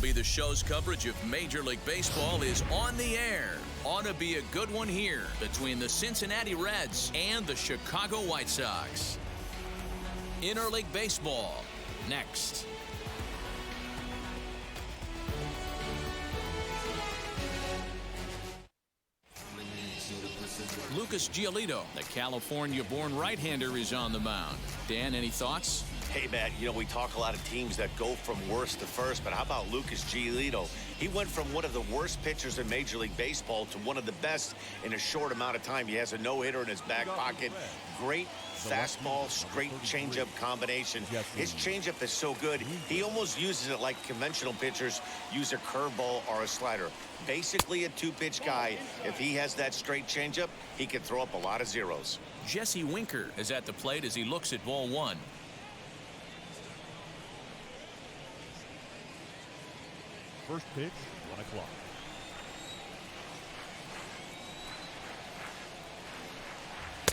MLB The Show's coverage of Major League Baseball is on the air. Ought to be a good one here between the Cincinnati Reds and the Chicago White Sox. Interleague Baseball, next. Lucas Giolito, the California-born right-hander, is on the mound. Dan, any thoughts? Hey, Matt, you know, we talk a lot of teams that go from worst to first, but how about Lucas Giolito? He went from one of the worst pitchers in Major League Baseball to one of the best in a short amount of time. He has a no-hitter in his back pocket. Great fastball, straight changeup combination. His changeup is so good, he almost uses it like conventional pitchers use a curveball or a slider. Basically a two-pitch guy. If he has that straight changeup, he can throw up a lot of zeros. Jesse Winker is at the plate as he looks at ball one. First pitch, 1 o'clock.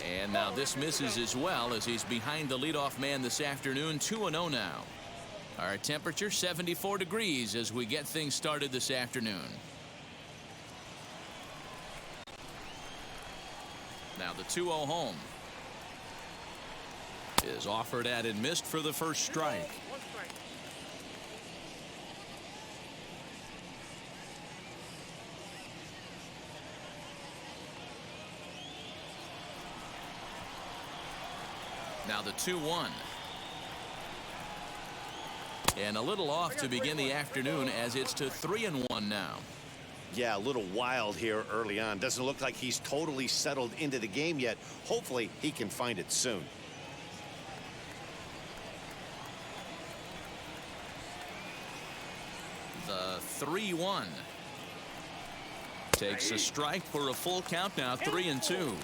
And now this misses as well as he's behind the leadoff man this afternoon. 2-0 now. Our temperature 74 degrees as we get things started this afternoon. Now the 2-0 home is offered at and missed for the first strike. Now the 2-1. And a little off to begin the afternoon as it's to 3-1 now. Yeah, a little wild here early on. Doesn't look like he's totally settled into the game yet. Hopefully he can find it soon. The 3-1. Takes a strike for a full count now, 3-2.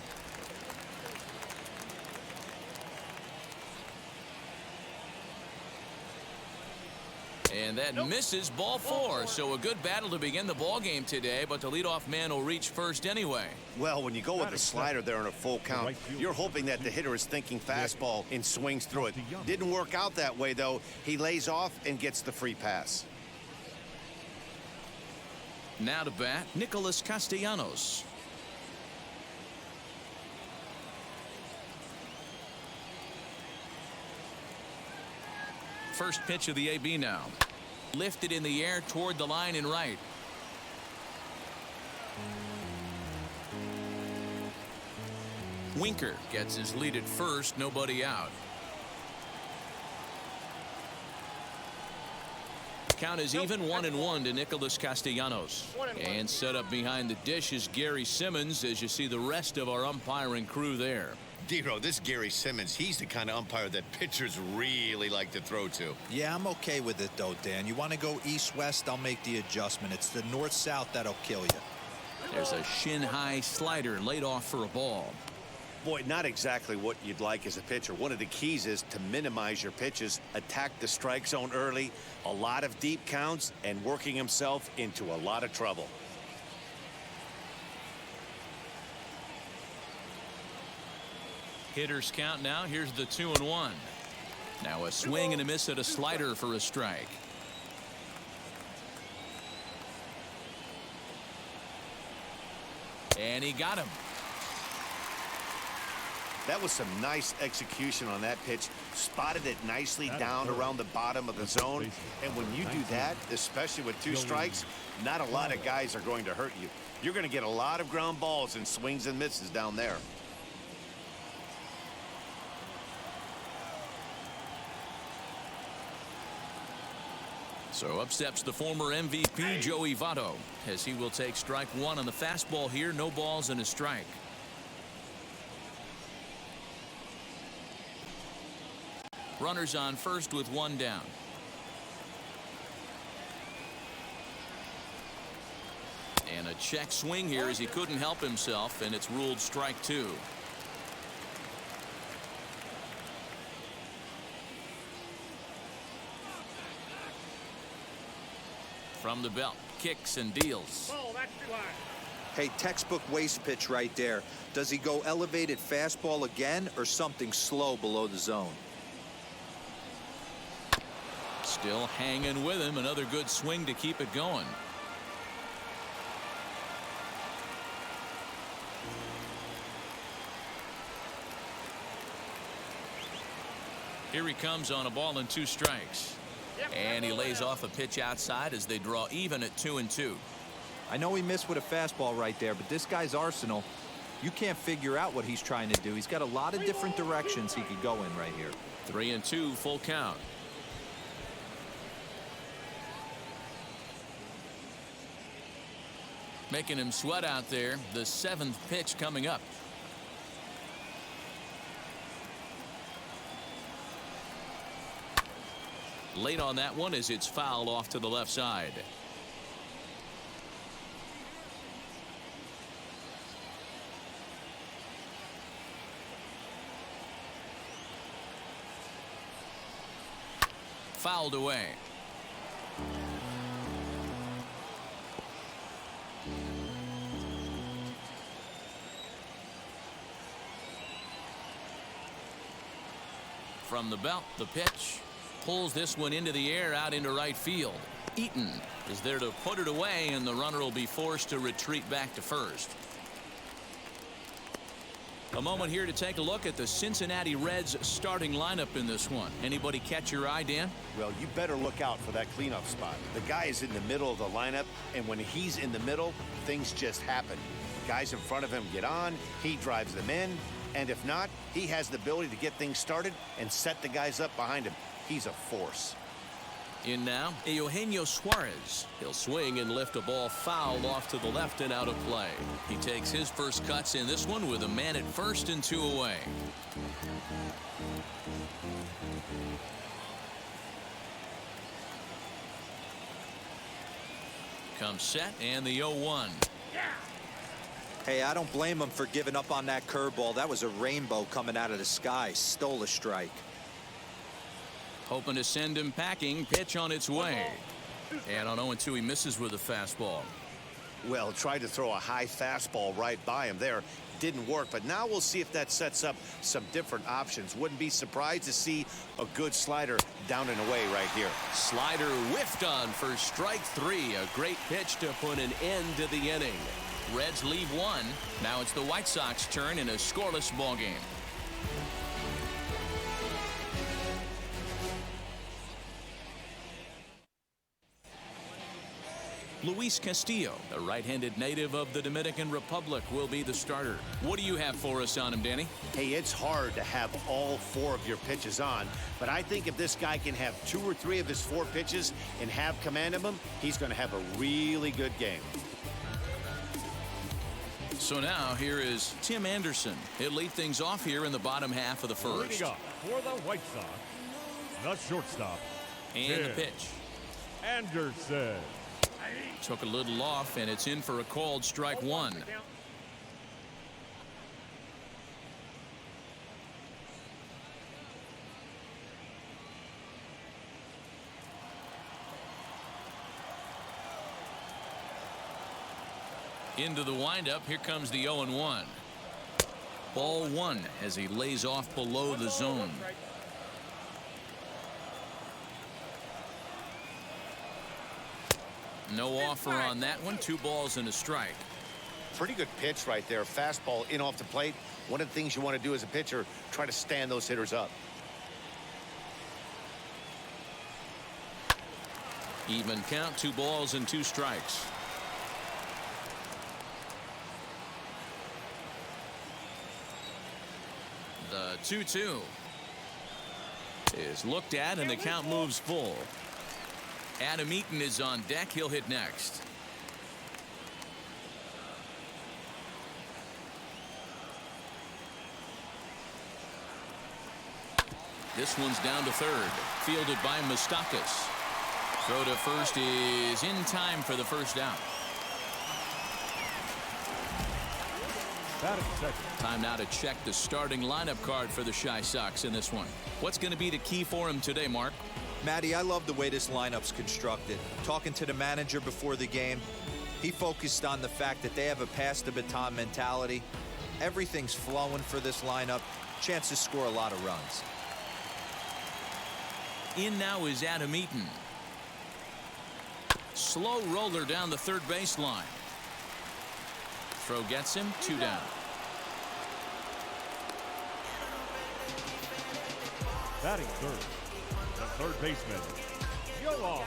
And that misses, ball 4. So a good battle to begin the ball game today, but the leadoff man will reach first anyway. Well, when you go with the slider there in a full count, you're hoping that the hitter is thinking fastball and swings through it. Didn't work out that way, though. He lays off and gets the free pass. Now to bat, Nicholas Castellanos. First pitch of the AB now. Lifted in the air toward the line and right. Winker gets his lead at first, nobody out. Count is even, 1-1 to Nicholas Castellanos. And set up behind the dish is Gary Simmons as you see the rest of our umpiring crew there. Dero, this Gary Simmons, he's the kind of umpire that pitchers really like to throw to. Yeah, I'm okay with it, though, Dan. You want to go east-west, I'll make the adjustment. It's the north-south that'll kill you. There's a shin-high slider laid off for a ball. Boy, not exactly what you'd like as a pitcher. One of the keys is to minimize your pitches, attack the strike zone early, a lot of deep counts, and working himself into a lot of trouble. Hitters count now. Here's the 2-1. Now a swing and a miss at a slider for a strike. And he got him. That was some nice execution on that pitch. Spotted it nicely down around the bottom of the zone. And when you do that, especially with 2 strikes, not a lot of guys are going to hurt you. You're going to get a lot of ground balls and swings and misses down there. So up steps the former MVP Joey Votto as he will take strike 1 on the fastball here. No balls and a strike. Runners on first with 1 down. And a check swing here as he couldn't help himself, and it's ruled strike 2. From the belt, kicks and deals. Hey, textbook waste pitch right there. Does he go elevated fastball again or something slow below the zone? Still hanging with him. Another good swing to keep it going. Here he comes on a ball and 2 strikes. And he lays off a pitch outside as they draw even at 2-2. I know he missed with a fastball right there, but this guy's arsenal, you can't figure out what he's trying to do. He's got a lot of different directions he could go in right here. 3-2, full count. Making him sweat out there. The 7th pitch coming up. Late on that one as it's fouled off to the left side. Fouled away. From the belt, the pitch. Pulls this one into the air out into right field. Eaton is there to put it away, and the runner will be forced to retreat back to first. A moment here to take a look at the Cincinnati Reds starting lineup in this one. Anybody catch your eye, Dan? Well, you better look out for that cleanup spot. The guy is in the middle of the lineup, and when he's in the middle, things just happen. Guys in front of him get on, he drives them in, and if not, he has the ability to get things started and set the guys up behind him. He's a force. In now, Eugenio Suarez. He'll swing and lift a ball fouled off to the left and out of play. He takes his first cuts in this one with a man at first and 2 away. Comes set and the 0-1. Hey, I don't blame him for giving up on that curveball. That was a rainbow coming out of the sky. Stole a strike. Hoping to send him packing. Pitch on its way. And on 0-2, he misses with a fastball. Well, tried to throw a high fastball right by him there. Didn't work, but now we'll see if that sets up some different options. Wouldn't be surprised to see a good slider down and away right here. Slider whiffed on for strike 3. A great pitch to put an end to the inning. Reds leave 1. Now it's the White Sox turn in a scoreless ball game. Luis Castillo, the right-handed native of the Dominican Republic, will be the starter. What do you have for us on him, Danny? Hey, it's hard to have all 4 of your pitches on, but I think if this guy can have 2 or 3 of his 4 pitches and have command of them, he's going to have a really good game. So now here is Tim Anderson. He'll lead things off here in the bottom half of the first. Leading off for the White Sox, the shortstop. And the pitch. Anderson. Took a little off, and it's in for a called strike 1. Into the windup. Here comes the 0-1. Ball 1 as he lays off below the zone. No offer on that one. 2 balls and a strike. Pretty good pitch right there. Fastball in off the plate. One of the things you want to do as a pitcher, try to stand those hitters up. Even count. 2 balls and 2 strikes. The 2-2 is looked at, and the count moves full. Adam Eaton is on deck. He'll hit next. This one's down to third. Fielded by Moustakas. Throw to first is in time for the first out. Time now to check the starting lineup card for the Chi Sox in this one. What's going to be the key for him today, Mark? Matty, I love the way this lineup's constructed. Talking to the manager before the game, he focused on the fact that they have a pass the baton mentality. Everything's flowing for this lineup. Chance to score a lot of runs. In now is Adam Eaton. Slow roller down the third baseline. Throw gets him, 2 down. Batting third, the third baseman, Yoan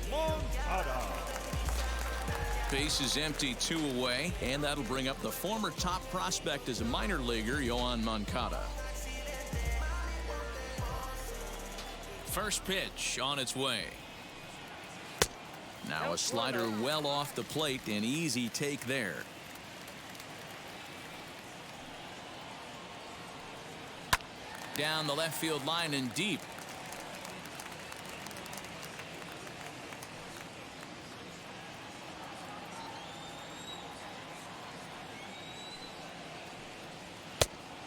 Moncada. Base is empty, 2 away, and that'll bring up the former top prospect as a minor leaguer, Yoan Moncada. First pitch on its way. Now a slider well off the plate, an easy take there. Down the left field line and deep.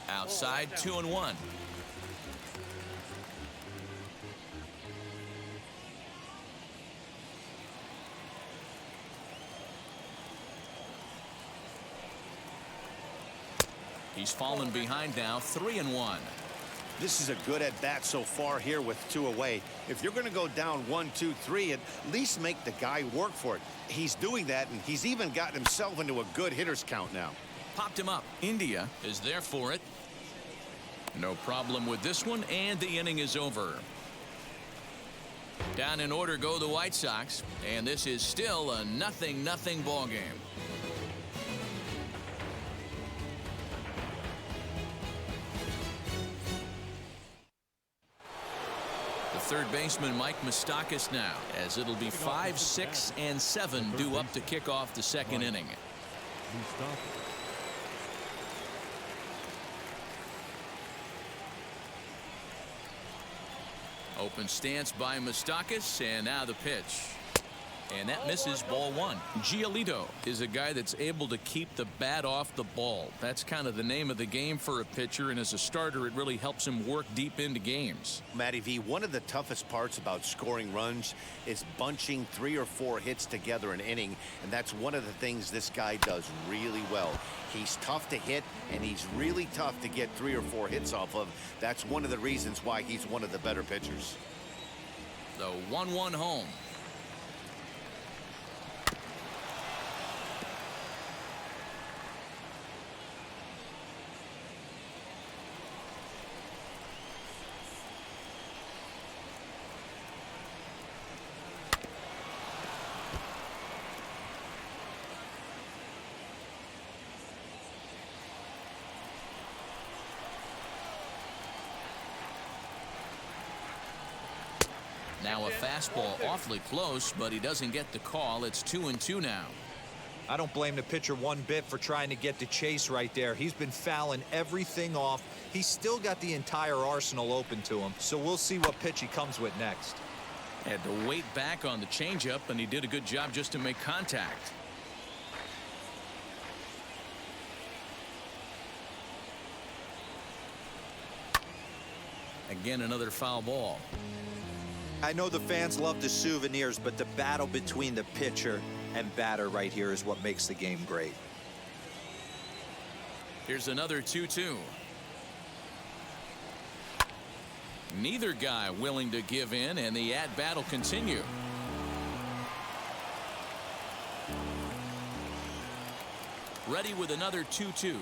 Outside, 2-1. He's fallen behind now, 3-1. This is a good at-bat so far here with 2 away. If you're going to go down 1, 2, 3, at least make the guy work for it. He's doing that, and he's even gotten himself into a good hitter's count now. Popped him up. India is there for it. No problem with this one, and the inning is over. Down in order go the White Sox, and this is still a 0-0 ball game. Third baseman Mike Moustakas now, as it'll be 5, 6, and 7 due up to kick off the second inning. Open stance by Moustakas, and now the pitch. And that misses, ball 1. Giolito is a guy that's able to keep the bat off the ball. That's kind of the name of the game for a pitcher, and as a starter, it really helps him work deep into games. Matty V, one of the toughest parts about scoring runs is bunching 3 or 4 hits together an inning, and that's one of the things this guy does really well. He's tough to hit, and he's really tough to get 3 or 4 hits off of. That's one of the reasons why he's one of the better pitchers. The 1-1 home. Now a fastball awfully close, but he doesn't get the call. It's 2-2 now. I don't blame the pitcher one bit for trying to get the chase right there. He's been fouling everything off. He's still got the entire arsenal open to him, so we'll see what pitch he comes with next. Had to wait back on the changeup, and he did a good job just to make contact. Again, another foul ball. I know the fans love the souvenirs, but the battle between the pitcher and batter right here is what makes the game great. Here's another 2-2. Neither guy willing to give in, and the at-bat will continue. Ready with another 2-2.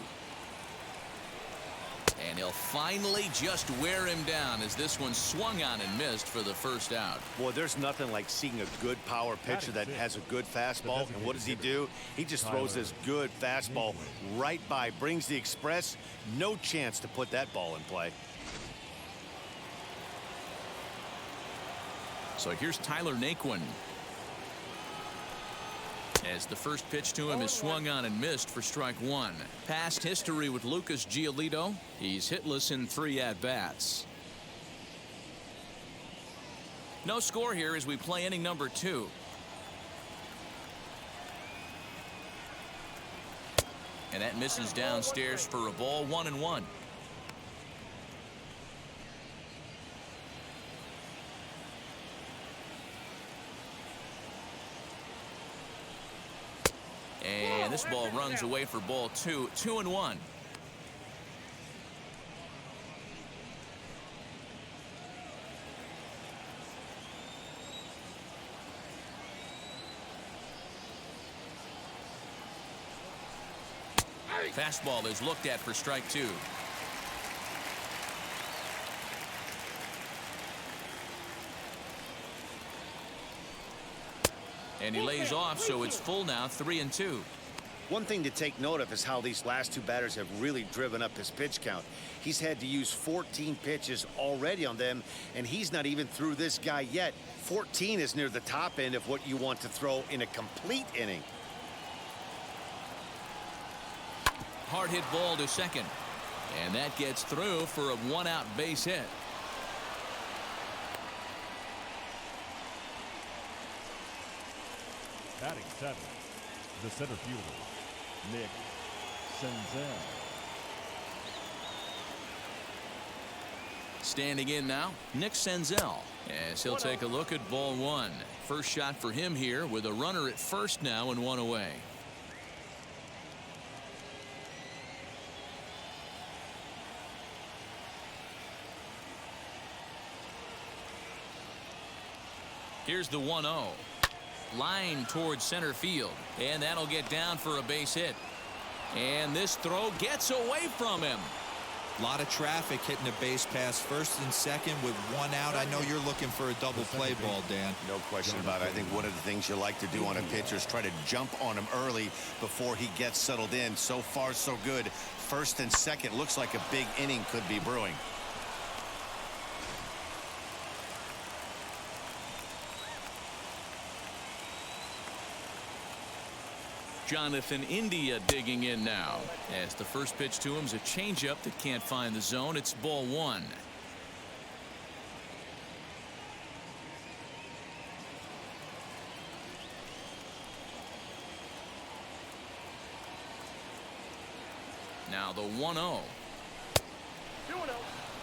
And he'll finally just wear him down as this one swung on and missed for the first out. Boy, there's nothing like seeing a good power pitcher that has a good fastball. And what does he do? He just throws this good fastball right by, brings the express. No chance to put that ball in play. So here's Tyler Naquin. As the first pitch to him is swung on and missed for strike 1. Past history with Lucas Giolito. He's hitless in 3 at-bats. No score here as we play inning number 2. And that misses downstairs for a ball, 1-1. And this ball runs away for ball 2, 2-1. Fastball is looked at for strike 2. And he lays off, so it's full now, 3-2. One thing to take note of is how these last two batters have really driven up his pitch count. He's had to use 14 pitches already on them, and he's not even through this guy yet. 14 is near the top end of what you want to throw in a complete inning. Hard hit ball to second. And that gets through for a one-out base hit. Batting 7, the center fielder, Nick Senzel. Standing in now, Nick Senzel, as he'll take a look at ball 1. First shot for him here with a runner at first now and 1 away. Here's the 1-0. Line towards center field, and that'll get down for a base hit. And this throw gets away from him. A lot of traffic hitting the base pass first and second with 1 out. I know you're looking for a double play ball, Dan. No question about it. I think one of the things you like to do on a pitcher is try to jump on him early before he gets settled in. So far, so good. First and second looks like a big inning could be brewing. Jonathan India digging in now, as the first pitch to him is a changeup that can't find the zone. It's ball 1. Now the 1-0.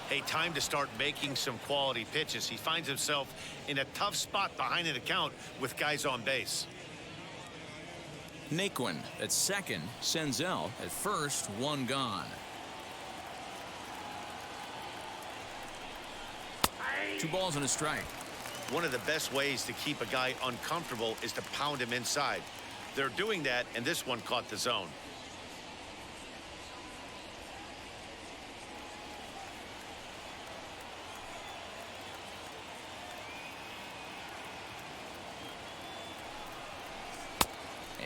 Hey, time to start making some quality pitches. He finds himself in a tough spot behind an account with guys on base. Naquin at second, Senzel at first, 1 gone. 2 balls and a strike. One of the best ways to keep a guy uncomfortable is to pound him inside. They're doing that, and this one caught the zone.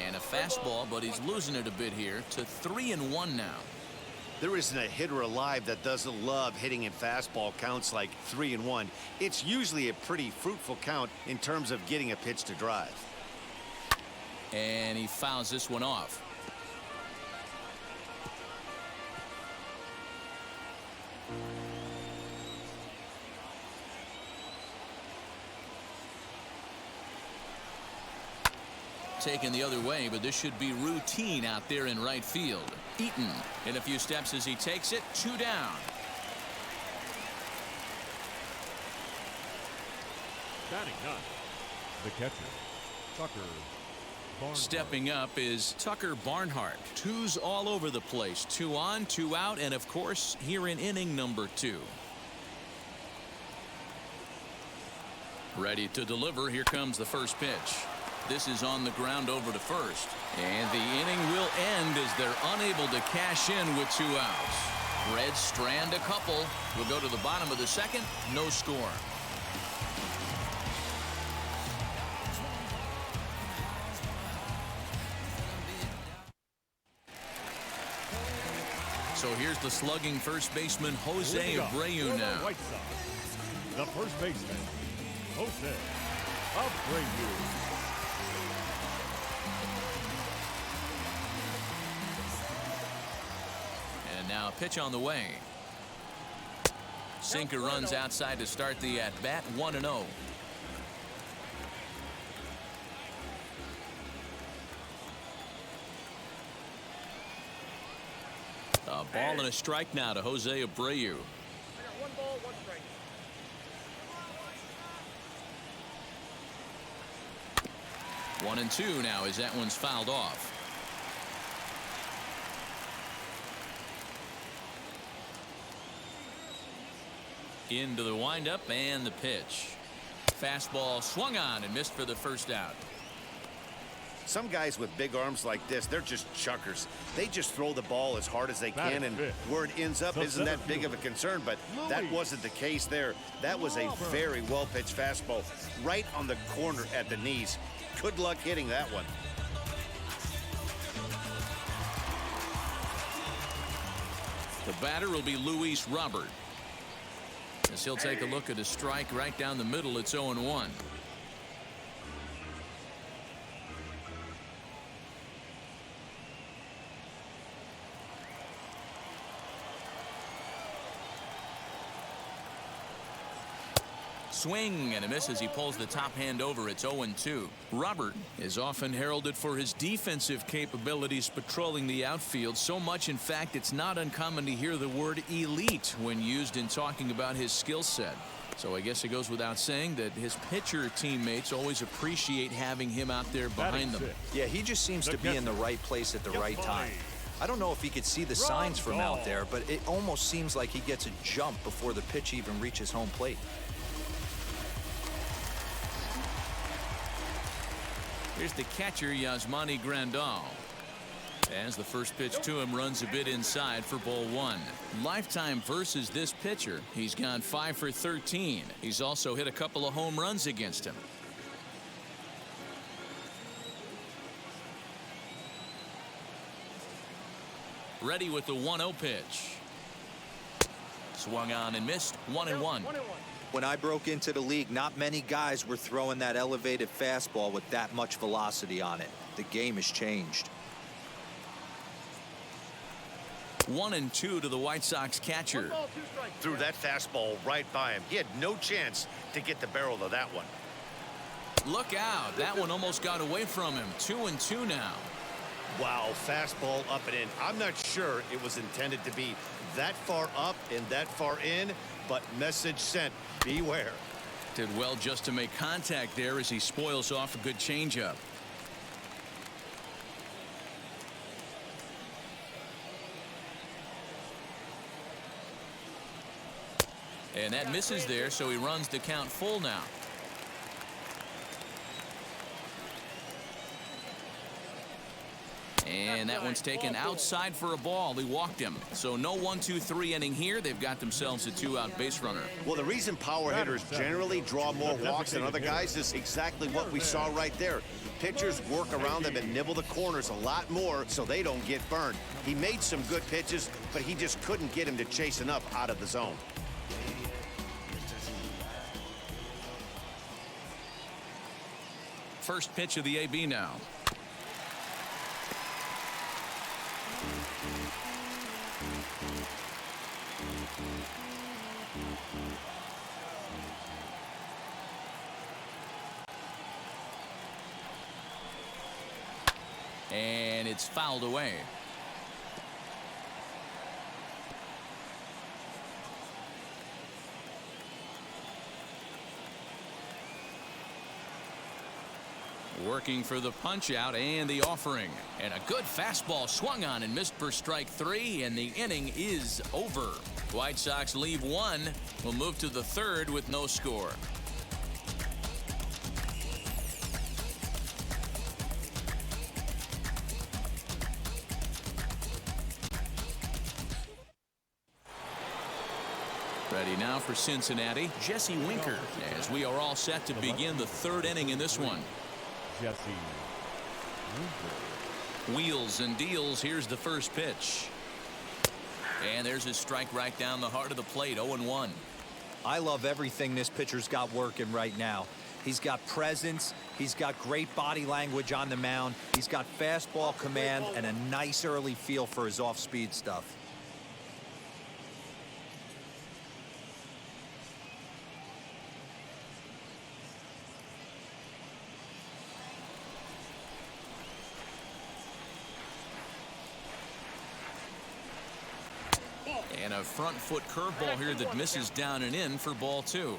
And a fastball, but he's losing it a bit here to 3-1 now. There isn't a hitter alive that doesn't love hitting in fastball counts like 3-1. It's usually a pretty fruitful count in terms of getting a pitch to drive. And he fouls this one off. Taken the other way, but this should be routine out there in right field. Eaton in a few steps as he takes it, 2 down. Batting 9, the catcher, Tucker Barnhart. Stepping up is Tucker Barnhart. 2s all over the place. 2 on, 2 out, and of course here in inning number 2. Ready to deliver. Here comes the first pitch. This is on the ground over to first. And the inning will end as they're unable to cash in with 2 outs. Reds strand a couple. We'll go to the bottom of the second. No score. So here's the slugging first baseman Jose Abreu now. White Sox, the first baseman, Jose Abreu. Now a pitch on the way. Sinker runs outside to start the at-bat, 1-0. A ball and a strike now to Jose Abreu. 1 ball, 1 strike. 1-2 now as that one's fouled off. Into the windup and the pitch. Fastball swung on and missed for the first out. Some guys with big arms like this, they're just chuckers. They just throw the ball as hard as they can, and where it ends up isn't that big of a concern, but that wasn't the case there. That was a very well-pitched fastball right on the corner at the knees. Good luck hitting that one. The batter will be Luis Robert, as he'll take a look at a strike right down the middle. It's 0-1. Swing and a miss as he pulls the top hand over. It's 0-2. Robert is often heralded for his defensive capabilities patrolling the outfield, so much in fact it's not uncommon to hear the word elite when used in talking about his skill set. So I guess it goes without saying that his pitcher teammates always appreciate having him out there behind them. Yeah, he just seems to be in the right place at the right time. I don't know if he could see the signs from out there, but it almost seems like he gets a jump before the pitch even reaches home plate. Here's the catcher, Yasmani Grandal. As the first pitch to him runs a bit inside for ball one. Lifetime versus this pitcher, he's gone 5 for 13. He's also hit a couple of home runs against him. Ready with the 1-0 pitch. Swung on and missed. 1-1. When I broke into the league, not many guys were throwing that elevated fastball with that much velocity on it. The game has changed. 1-2 to the White Sox catcher. Threw that fastball right by him. He had no chance to get the barrel of that one. Look out. That one almost got away from him. 2-2 now. Wow, fastball up and in. I'm not sure it was intended to be that far up and that far in, but message sent. Beware. Did well just to make contact there as he spoils off a good changeup. And that misses there, so he runs the count full now. And that one's taken outside for a ball. He walked him. So no 1-2-3 inning here. They've got themselves a 2-out base runner. Well, the reason power hitters generally draw more walks than other guys is exactly what we saw right there. Pitchers work around them and nibble the corners a lot more so they don't get burned. He made some good pitches, but he just couldn't get him to chase enough out of the zone. First pitch of the AB now. And it's fouled away. Working for the punch out and the offering, and a good fastball swung on and missed for strike 3, and the inning is over. White Sox leave 1. We'll move to the 3rd with no score. Ready now for Cincinnati, Jesse Winker, as we are all set to begin the 3rd inning in this one. Jesse Winker. Wheels and deals. Here's the first pitch. And there's his strike right down the heart of the plate. 0-1. I love everything this pitcher's got working right now. He's got presence. He's got great body language on the mound. He's got fastball command and a nice early feel for his off-speed stuff. And a front foot curveball here that misses down and in for ball 2.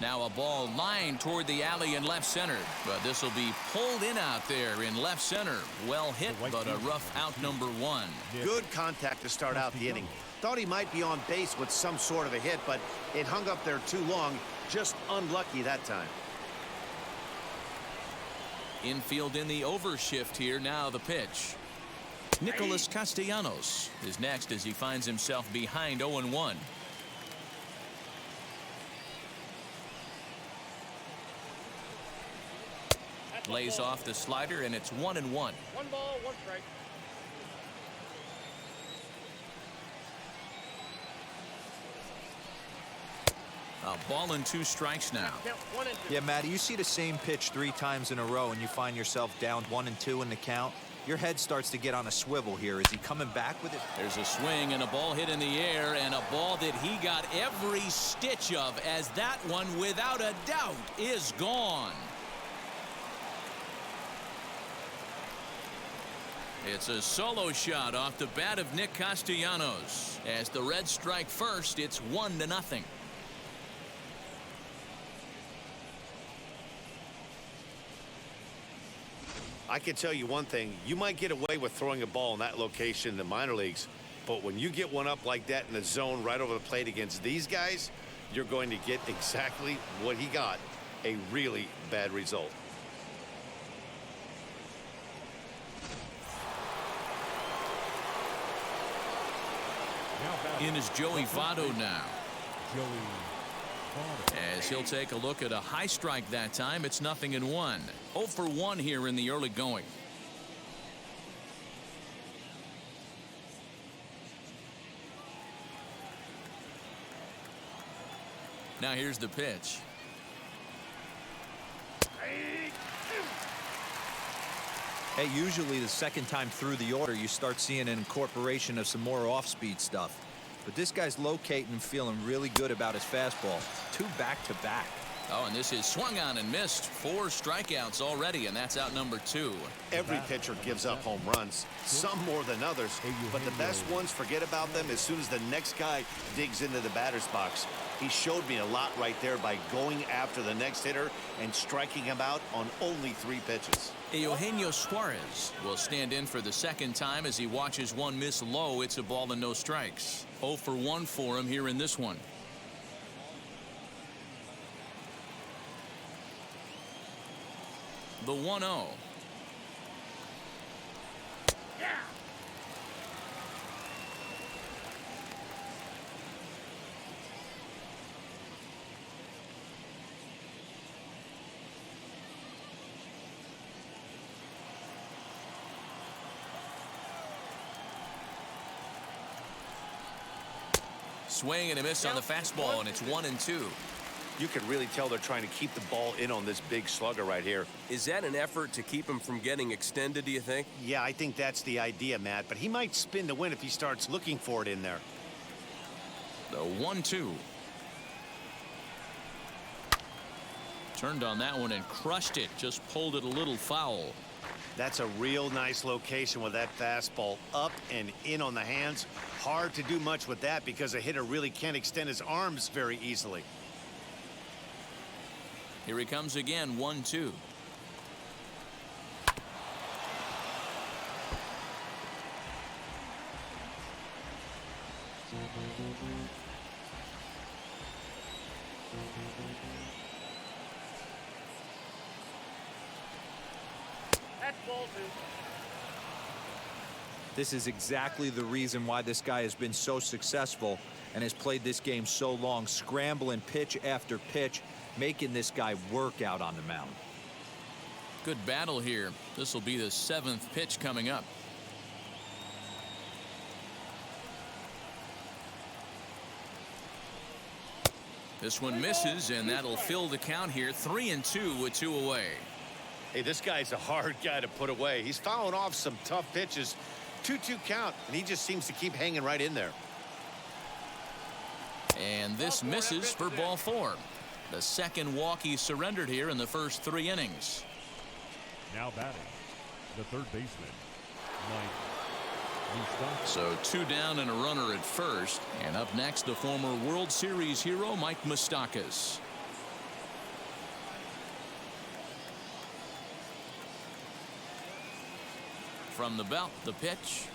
Now a ball lined toward the alley in left center, but this will be pulled in out there in left center. Well hit, but a rough out number 1. Good contact to start out the inning. Thought he might be on base with some sort of a hit, but it hung up there too long. Just unlucky that time. Infield in the overshift here. Now the pitch. Nicholas Castellanos is next as he finds himself behind 0-1. Lays off the slider, and it's 1-1. 1 ball, 1 strike. A ball and 2 strikes now. Count 1 and 2. Yeah, Matty, you see the same pitch 3 times in a row and you find yourself down 1-2 in the count. Your head starts to get on a swivel here. Is he coming back with it? There's a swing and a ball hit in the air, and a ball that he got every stitch of, as that one, without a doubt, is gone. It's a solo shot off the bat of Nick Castellanos. As the Reds strike first, it's 1-0. I can tell you one thing. You might get away with throwing a ball in that location in the minor leagues, but when you get one up like that in the zone right over the plate against these guys, you're going to get exactly what he got, a really bad result. In is Joey Votto now. Joey Votto. As he'll take a look at a high strike that time. It's 0-1. 0 for 1 here in the early going. Now here's the pitch. Hey, usually the second time through the order, you start seeing an incorporation of some more off-speed stuff. But this guy's locating and feeling really good about his fastball. 2 back-to-back. Oh, and this is swung on and missed. 4 strikeouts already, and that's out number 2. Every pitcher gives up home runs, some more than others, but the best ones forget about them as soon as the next guy digs into the batter's box. He showed me a lot right there by going after the next hitter and striking him out on only 3 pitches. Eugenio Suarez will stand in for the second time as he watches one miss low. It's a ball and no strikes. 0 for 1 for him here in this one. The 1-0. Swing and a miss on the fastball, and it's 1-2. You can really tell they're trying to keep the ball in on this big slugger right here. Is that an effort to keep him from getting extended, do you think? Yeah, I think that's the idea, Matt, but he might spin to win if he starts looking for it in there. The 1-2. Turned on that one and crushed it. Just pulled it a little foul. That's a real nice location with that fastball up and in on the hands. Hard to do much with that because a hitter really can't extend his arms very easily. Here he comes again, 1-2. That's ball 2. This is exactly the reason why this guy has been so successful and has played this game so long, scrambling pitch after pitch, making this guy work out on the mound. Good battle here. This will be the 7th pitch coming up. This one misses, and that'll fill the count here. 3-2 with 2 away. Hey, this guy's a hard guy to put away. He's fouling off some tough pitches. 2-2 count, and he just seems to keep hanging right in there. And this misses for ball 4. The second walk he surrendered here in the first 3 innings. Now batting, the third baseman, Mike Moustakas. So 2 down and a runner at first. And up next, the former World Series hero, Mike Moustakas. From the belt, the pitch.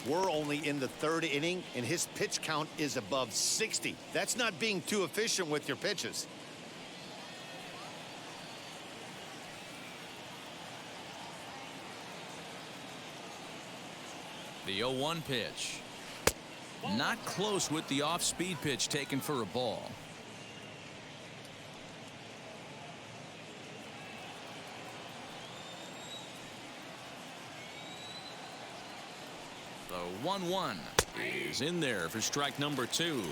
We're only in the third inning, and his pitch count is above 60. That's not being too efficient with your pitches. The 0-1 pitch. Not close with the off-speed pitch taken for a ball. The 1-1 is in there for strike number 2.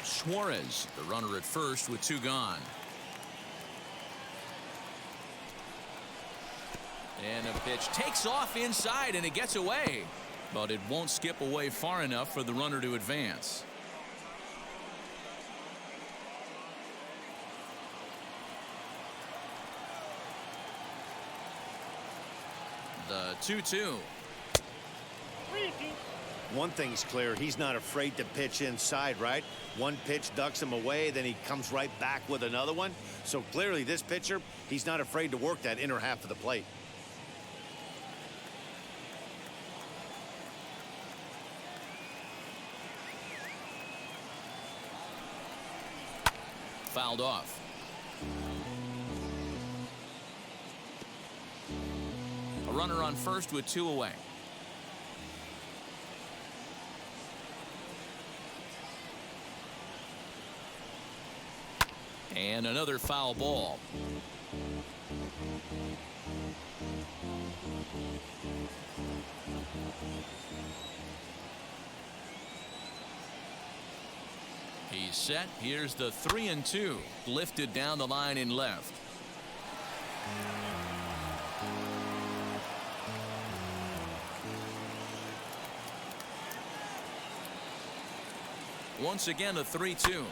Suarez, the runner at first with 2 gone. And a pitch takes off inside and it gets away, but it won't skip away far enough for the runner to advance. The 2-2. One thing's clear, he's not afraid to pitch inside, right? One pitch ducks him away, then he comes right back with another one. So clearly this pitcher, he's not afraid to work that inner half of the plate. Fouled off. A runner on first with 2 away. And another foul ball. He's set. Here's the 3-2. Lifted down the line in left. Once again, a 3-2.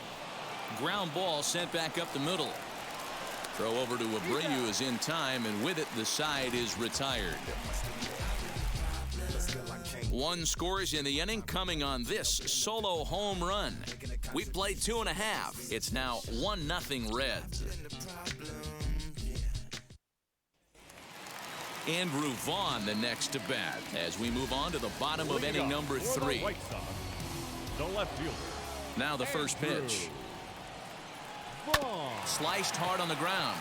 Ground ball sent back up the middle. Throw over to Abreu is in time, and with it, the side is retired. 1 scores in the inning, coming on this solo home run. We played 2.5. It's now 1-0 Reds. Andrew Vaughn the next to bat as we move on to the bottom of inning number 3. White Sox, the left fielder. Now the first pitch. Vaughn. Sliced hard on the ground.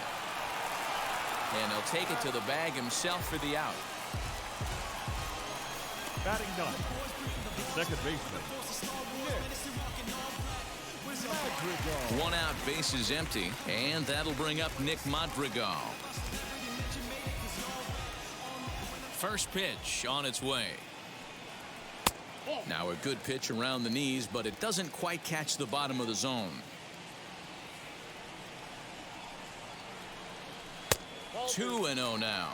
And he'll take it to the bag himself for the out. Batting ninth, the second baseman. Madrigal. 1 out, bases empty, and that'll bring up Nick Madrigal. First pitch on its way. Now a good pitch around the knees, but it doesn't quite catch the bottom of the zone. 2-0 now.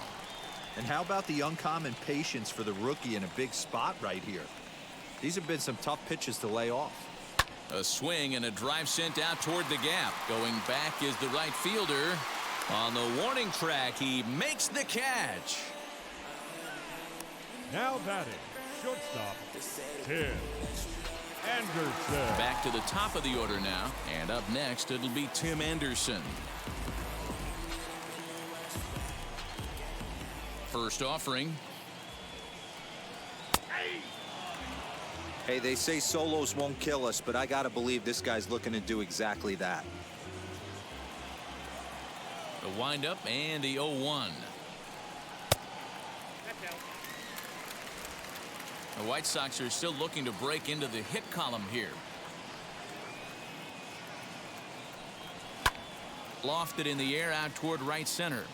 And how about the uncommon patience for the rookie in a big spot right here? These have been some tough pitches to lay off. A swing and a drive sent out toward the gap. Going back is the right fielder. On the warning track, he makes the catch. Now batting, shortstop, Tim Anderson. Back to the top of the order now. And up next, it'll be Tim Anderson. First offering. Hey, they say solos won't kill us, but I gotta believe this guy's looking to do exactly that. The windup and the 0-1. The White Sox are still looking to break into the hit column here. Lofted in the air out toward right center.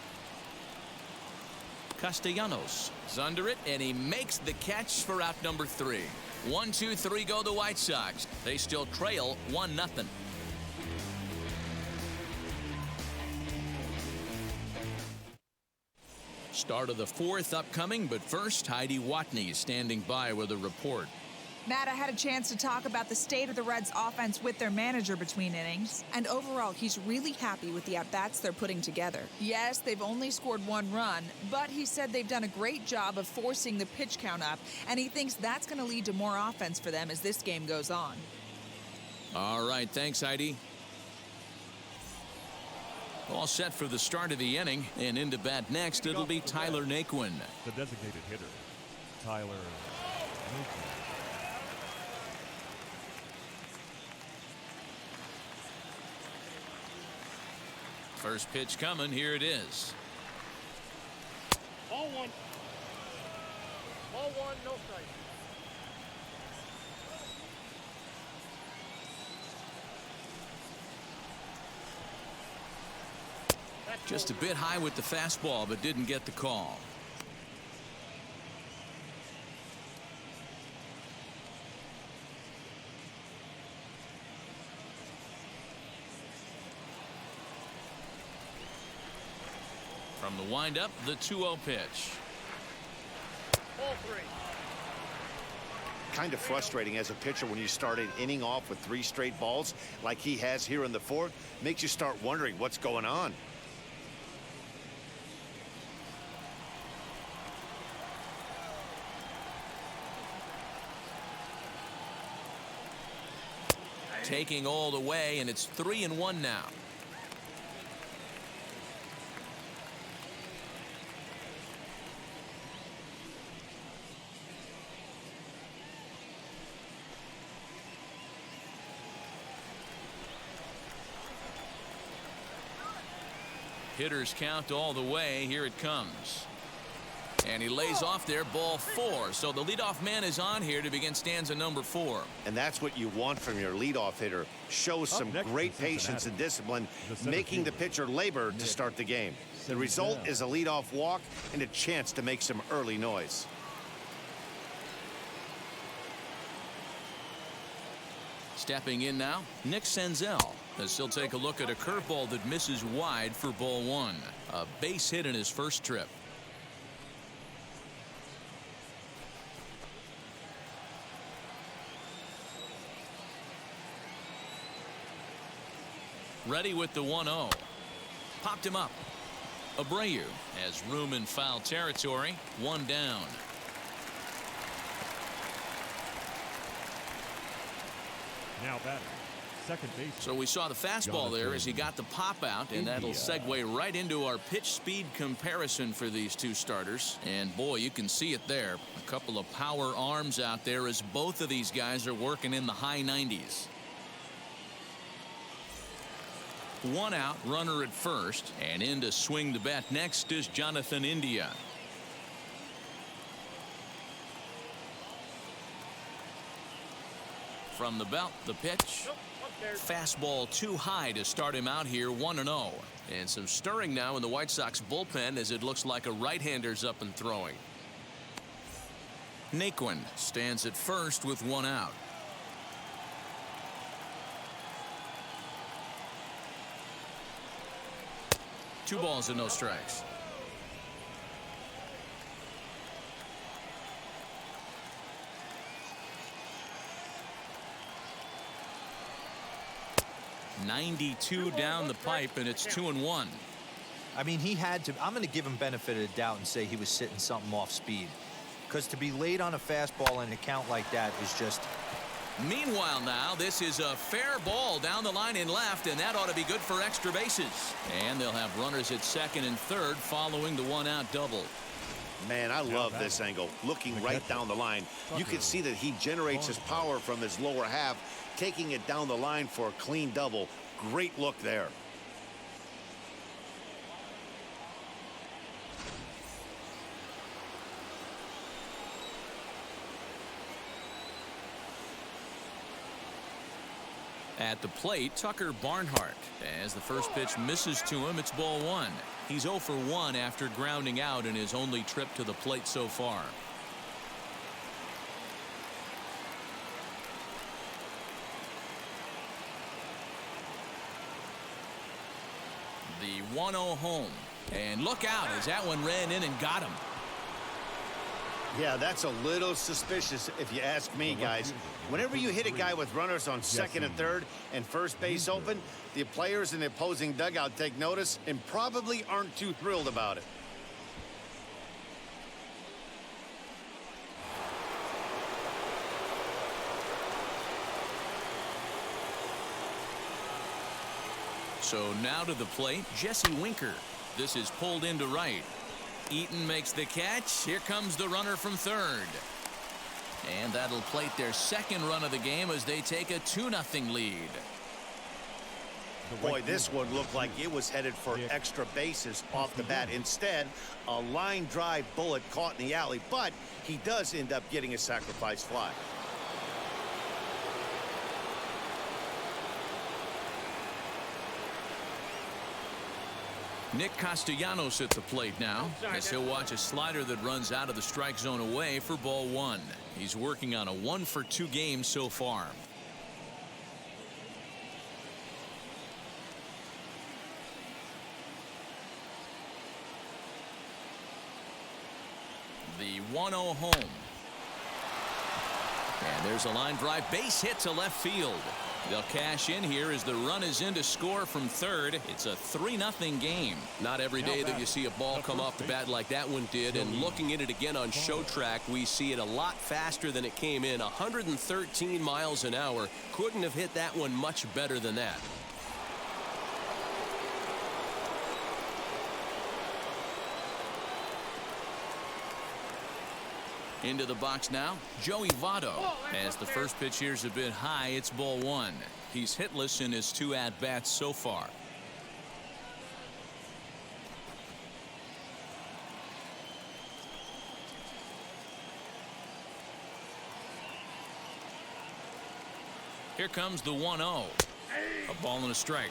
Castellanos is under it, and he makes the catch for out number 3. 1-2-3 go the White Sox. They still trail 1-0. Start of the 4th upcoming, but first, Heidi Watney is standing by with a report. Matt, I had a chance to talk about the state of the Reds offense with their manager between innings, and overall, he's really happy with the at-bats they're putting together. Yes, they've only scored 1 run, but he said they've done a great job of forcing the pitch count up, and he thinks that's going to lead to more offense for them as this game goes on. All right, thanks, Heidi. All set for the start of the inning, and into bat next, it'll be Tyler Naquin. The designated hitter, Tyler First pitch coming. Here it is. Ball one. Ball one, no strike. Just a bit high with the fastball, but didn't get the call. From the windup, the 2-0 pitch. Ball three. Kind of frustrating as a pitcher when you start an inning off with 3 straight balls like he has here in the 4th. Makes you start wondering what's going on. Taking all the way, and it's 3-1 now. Hitters count all the way. Here it comes. And he lays off there, ball 4. So the leadoff man is on here to begin stanza number 4. And that's what you want from your leadoff hitter. Shows some great patience and discipline, making the pitcher labor to start the game. The result is a leadoff walk and a chance to make some early noise. Stepping in now, Nick Senzel, as he'll take a look at a curveball that misses wide for ball 1. A base hit in his first trip. Ready with the 1-0. Popped him up. Abreu has room in foul territory. 1 down. Now batting, second base. So we saw the fastball there as he got the pop out, and that'll segue right into our pitch speed comparison for these two starters. And boy, you can see it there. A couple of power arms out there as both of these guys are working in the high 90s. 1 out, runner at first, and in to swing the bat next is Jonathan India. From the belt, the pitch. Fastball too high to start him out here, 1-0. And some stirring now in the White Sox bullpen as it looks like a right-hander's up and throwing. Naquin stands at first with 1 out. Two balls and no strikes. .92 down the pipe, and it's 2-1. I mean, he had to. I'm going to give him benefit of the doubt and say he was sitting something off speed, because to be late on a fastball and a count like that is just. Meanwhile now, this is a fair ball down the line in left, and that ought to be good for extra bases. And they'll have runners at second and third following the 1-out double. Man, I love this angle. Looking right down the line, you can see that he generates his power from his lower half, taking it down the line for a clean double. Great look there. At the plate, Tucker Barnhart. As the first pitch misses to him, it's ball 1. He's 0 for 1 after grounding out in his only trip to the plate so far. The 1-0 home. And look out as that one ran in and got him. Yeah, that's a little suspicious if you ask me, guys. Whenever you hit a guy with runners on second and third and first base open, the players in the opposing dugout take notice and probably aren't too thrilled about it. So now to the plate, Jesse Winker. This is pulled into right. Eaton makes the catch. Here comes the runner from third. And that'll plate their second run of the game as they take a 2-0 lead. Boy, this one looked like it was headed for extra bases off the bat. Instead, a line drive bullet caught in the alley, but he does end up getting a sacrifice fly. Nick Castellanos at the plate now, as he'll watch a slider that runs out of the strike zone away for ball one. He's working on a 1-for-2 game so far. The 1-0 home. And there's a line drive base hit to left field. They'll cash in here as the run is in to score from third. It's a 3-0 game. Not every day that you see a ball come off the bat like that one did. And looking at it again on Show Track, we see it a lot faster than it came in. 113 miles an hour. Couldn't have hit that one much better than that. Into the box now, Joey Votto. As the first pitch here's a bit high, it's ball one. He's hitless in his 2 at-bats so far. Here comes the 1-0. A ball and a strike.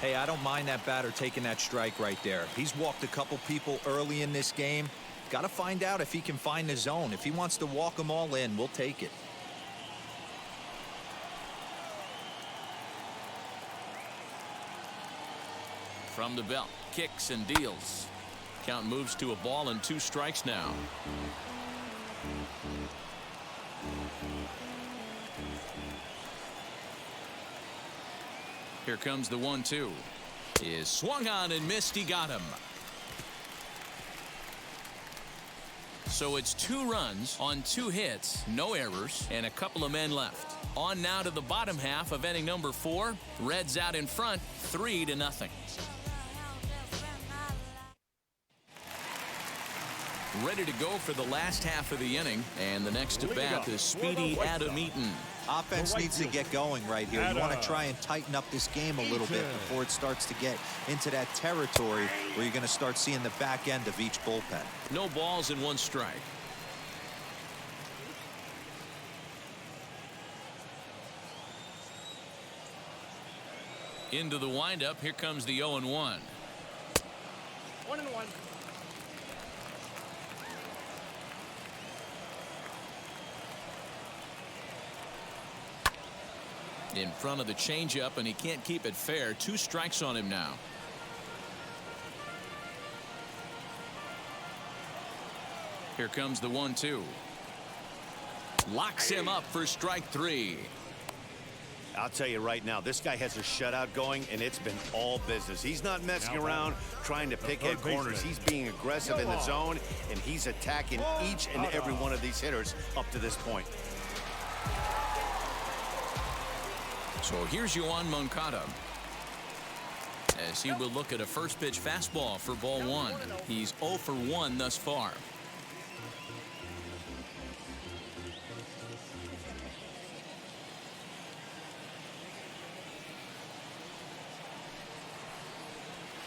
Hey, I don't mind that batter taking that strike right there. He's walked a couple people early in this game. Got to find out if he can find the zone. If he wants to walk them all in, we'll take it. From the belt, kicks and deals. Count moves to a ball and 2 strikes now. Here comes the 1-2. Is swung on and missed. He got him. So it's 2 runs on 2 hits, no errors, and a couple of men left. On now to the bottom half of inning number 4. Reds out in front, 3-0. Ready to go for the last half of the inning, and the next at bat is speedy Adam Eaton. Offense needs to get going right here. You want to try and tighten up this game a little bit before it starts to get into that territory where you're going to start seeing the back end of each bullpen. No balls and 1 strike. Into the windup. Here comes the 0-1. 1-1. In front of the changeup, and he can't keep it fair. 2 strikes on him now. Here comes the 1-2. Locks him up for strike 3. I'll tell you right now, this guy has a shutout going, and it's been all business. He's not messing around trying to pick at corners. He's being aggressive in the zone, and he's attacking each and every one of these hitters up to this point. So here's Yoan Moncada, as he will look at a first pitch fastball for ball 1. He's 0 for 1 thus far.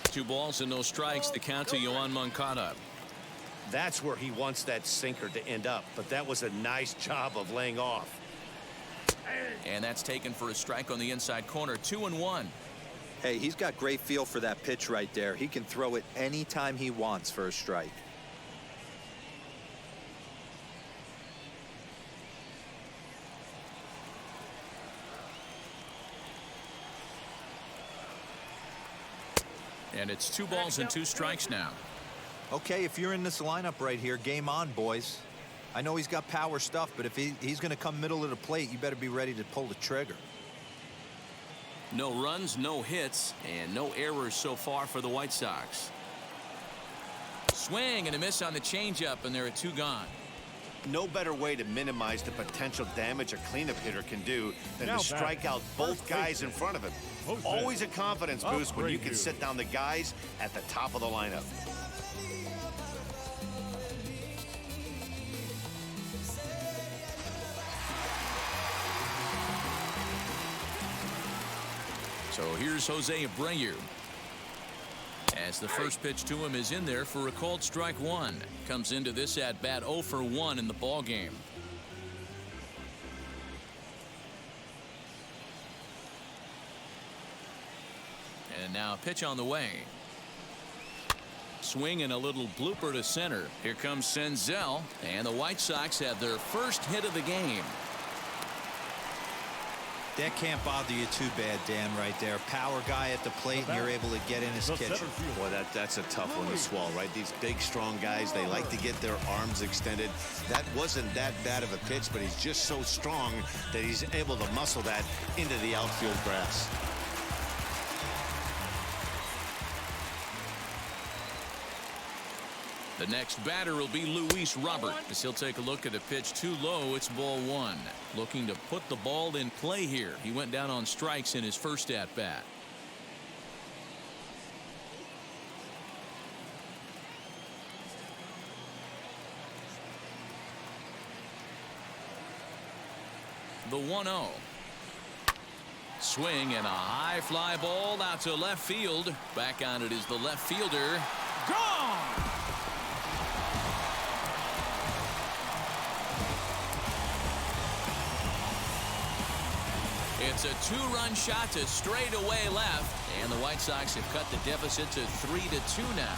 Two balls and no strikes. The count to Yoan Moncada. That's where he wants that sinker to end up, but that was a nice job of laying off. And that's taken for a strike on the inside corner. 2-1. Hey, he's got great feel for that pitch right there. He can throw it anytime he wants for a strike. And it's 2 balls and 2 strikes now. Okay, if you're in this lineup right here, game on, boys. I know he's got power stuff, but if he's going to come middle of the plate, you better be ready to pull the trigger. No runs, no hits, and no errors so far for the White Sox. Swing and a miss on the changeup, and there are 2 gone. No better way to minimize the potential damage a cleanup hitter can do than to strike out both guys in front of him. Always a confidence boost when you can sit down the guys at the top of the lineup. So here's Jose Abreu. As the first pitch to him is in there for a called strike one. Comes into this at bat 0 for 1 in the ball game. And now a pitch on the way. Swing and a little blooper to center. Here comes Senzel, and the White Sox have their first hit of the game. That can't bother you too bad, Dan, right there. Power guy at the plate, and you're able to get in his kitchen. Boy, that's a tough one to swallow, right? These big, strong guys, they like to get their arms extended. That wasn't that bad of a pitch, but he's just so strong that he's able to muscle that into the outfield grass. The next batter will be Luis Robert. As he'll take a look at a pitch too low. It's ball one. Looking to put the ball in play here. He went down on strikes in his first at bat. The 1-0. Swing and a high fly ball out to left field. Back on it is the left fielder. Gone! It's a two-run shot to straightaway left, and the White Sox have cut the deficit to 3-2 now.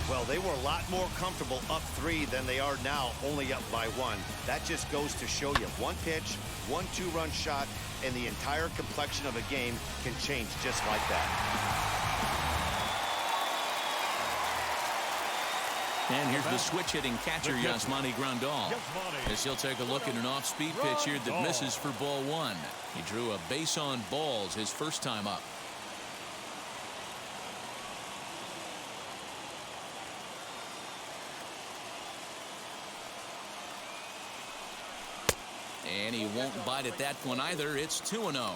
Well, they were a lot more comfortable up 3 than they are now, only up by 1. That just goes to show you one pitch, one two-run shot, and the entire complexion of a game can change just like that. And here's the switch-hitting catcher, Yasmani Grandal. As he'll take a look at an off-speed pitch here that misses for ball one. He drew a base on balls his first time up. And he won't bite at that one either. It's 2-0.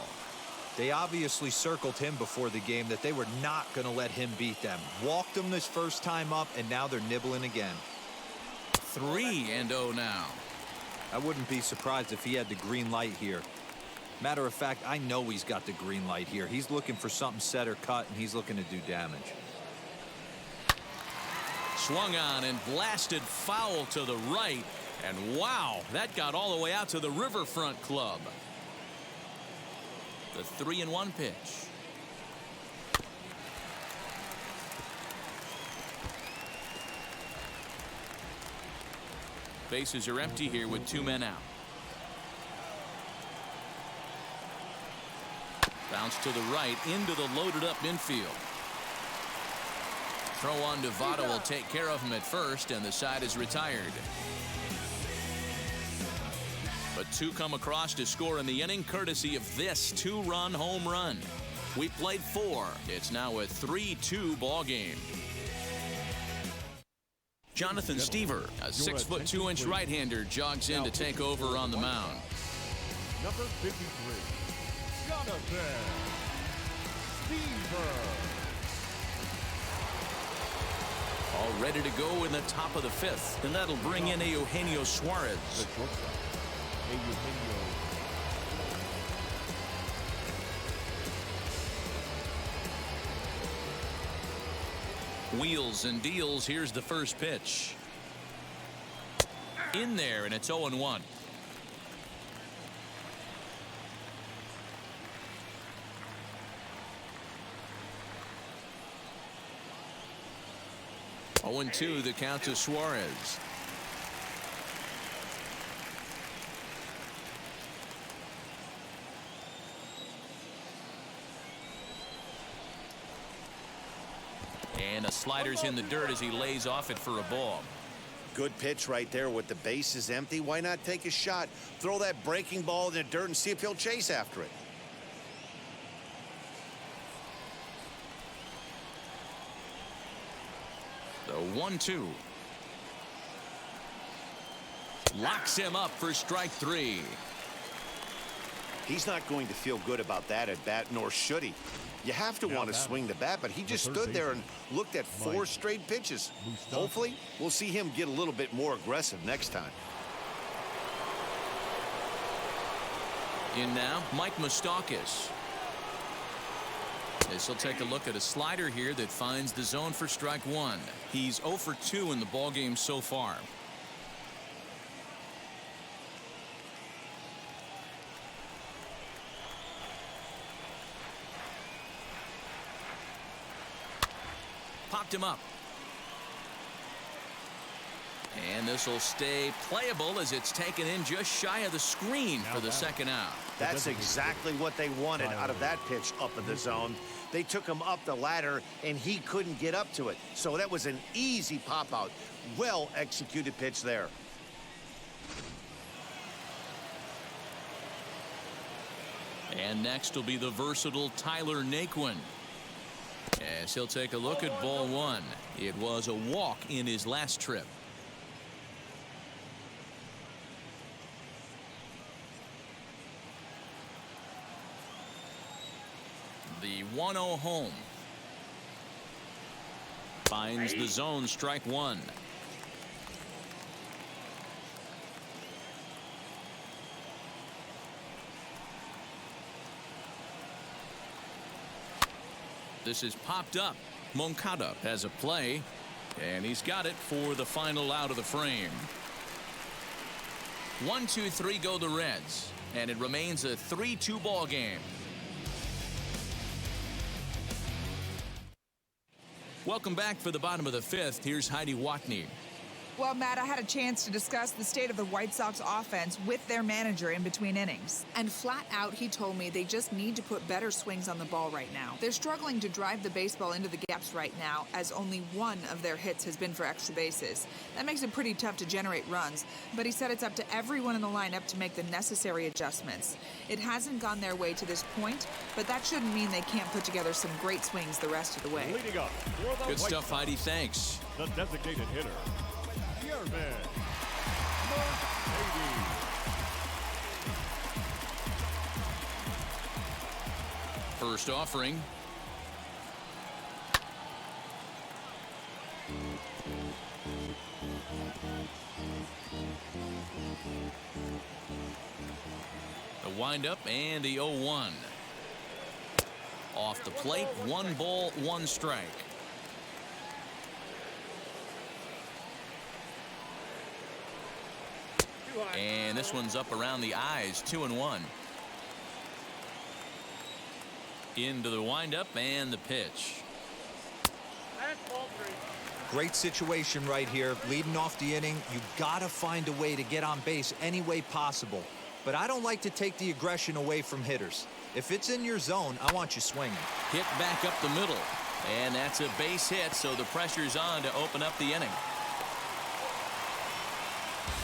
They obviously circled him before the game that they were not going to let him beat them. Walked him this first time up, and now they're nibbling again. 3-0 now. I wouldn't be surprised if he had the green light here. Matter of fact, I know he's got the green light here. He's looking for something set or cut, and he's looking to do damage. Swung on and blasted foul to the right. And wow, that got all the way out to the Riverfront Club. The 3-1 pitch. Bases are empty here with 2 men out. Bounce to the right into the loaded up infield. Throw on to Votto will take care of him at first, and the side is retired. But 2 come across to score in the inning, courtesy of this 2-run home run. We played 4. It's now a 3-2 ball game. Jonathan Stever, a 6-foot 2-inch right-hander, jogs in to take over on the mound. Number 53, Jonathan Stever. All ready to go in the top of the 5th, and that'll bring in Eugenio Suarez. The shortstop, Eugenio. Wheels and deals. Here's the first pitch. In there, and it's 0-1. Oh, 0-2 the count to Suarez. And a slider's in the dirt as he lays off it for a ball. Good pitch right there with the bases empty. Why not take a shot? Throw that breaking ball in the dirt and see if he'll chase after it. The 1-2. Locks him up for strike 3. He's not going to feel good about that at bat, nor should he. You have to want to swing the bat, but he just stood there and looked at 4 straight pitches. Hopefully, we'll see him get a little bit more aggressive next time. In now, Mike Moustakas. As he'll take a look at a slider here that finds the zone for strike 1. He's 0 for 2 in the ballgame so far. Popped him up. And this will stay playable as it's taken in just shy of the screen for the second out. That's exactly what they wanted out of that pitch up in the zone. They took him up the ladder, and he couldn't get up to it. So that was an easy pop-out. Well-executed pitch there. And next will be the versatile Tyler Naquin. As he'll take a look at ball 1. It was a walk in his last trip. The 1-0 home. Finds the zone, strike 1. This is popped up. Moncada has a play, and he's got it for the final out of the frame. 1-2-3 go the Reds, and it remains a 3-2 ball game. Welcome back for the bottom of the 5th. Here's Heidi Watney. Well, Matt, I had a chance to discuss the state of the White Sox offense with their manager in between innings. And flat out, he told me they just need to put better swings on the ball right now. They're struggling to drive the baseball into the gaps right now, as only one of their hits has been for extra bases. That makes it pretty tough to generate runs, but he said it's up to everyone in the lineup to make the necessary adjustments. It hasn't gone their way to this point, but that shouldn't mean they can't put together some great swings the rest of the way. Leading up for the Good stuff, Heidi. Thanks. The designated hitter. First offering. The windup and the 0-1. Off the plate, 1 ball, 1 strike. And this one's up around the eyes, 2-1. Into the windup and the pitch. Great situation right here. Leading off the inning, you gotta find a way to get on base any way possible. But I don't like to take the aggression away from hitters. If it's in your zone, I want you swinging. Hit back up the middle. And that's a base hit, so the pressure's on to open up the inning.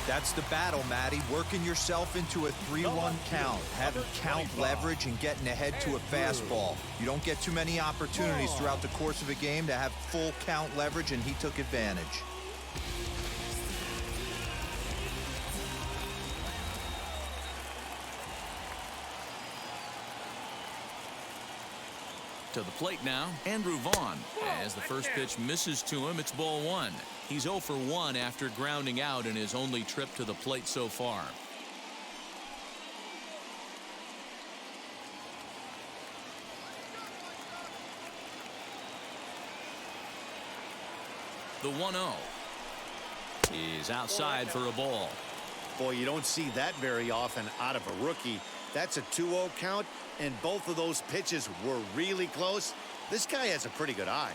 That's the battle, Matty. Working yourself into a 3-1 count, having count leverage and getting ahead to a fastball. You don't get too many opportunities throughout the course of a game to have full count leverage, and he took advantage. To the plate now, Andrew Vaughn. As the first pitch misses to him, it's ball 1. He's 0 for 1 after grounding out in his only trip to the plate so far. The 1-0 is outside for a ball. Boy, you don't see that very often out of a rookie. That's a 2-0 count, and both of those pitches were really close. This guy has a pretty good eye.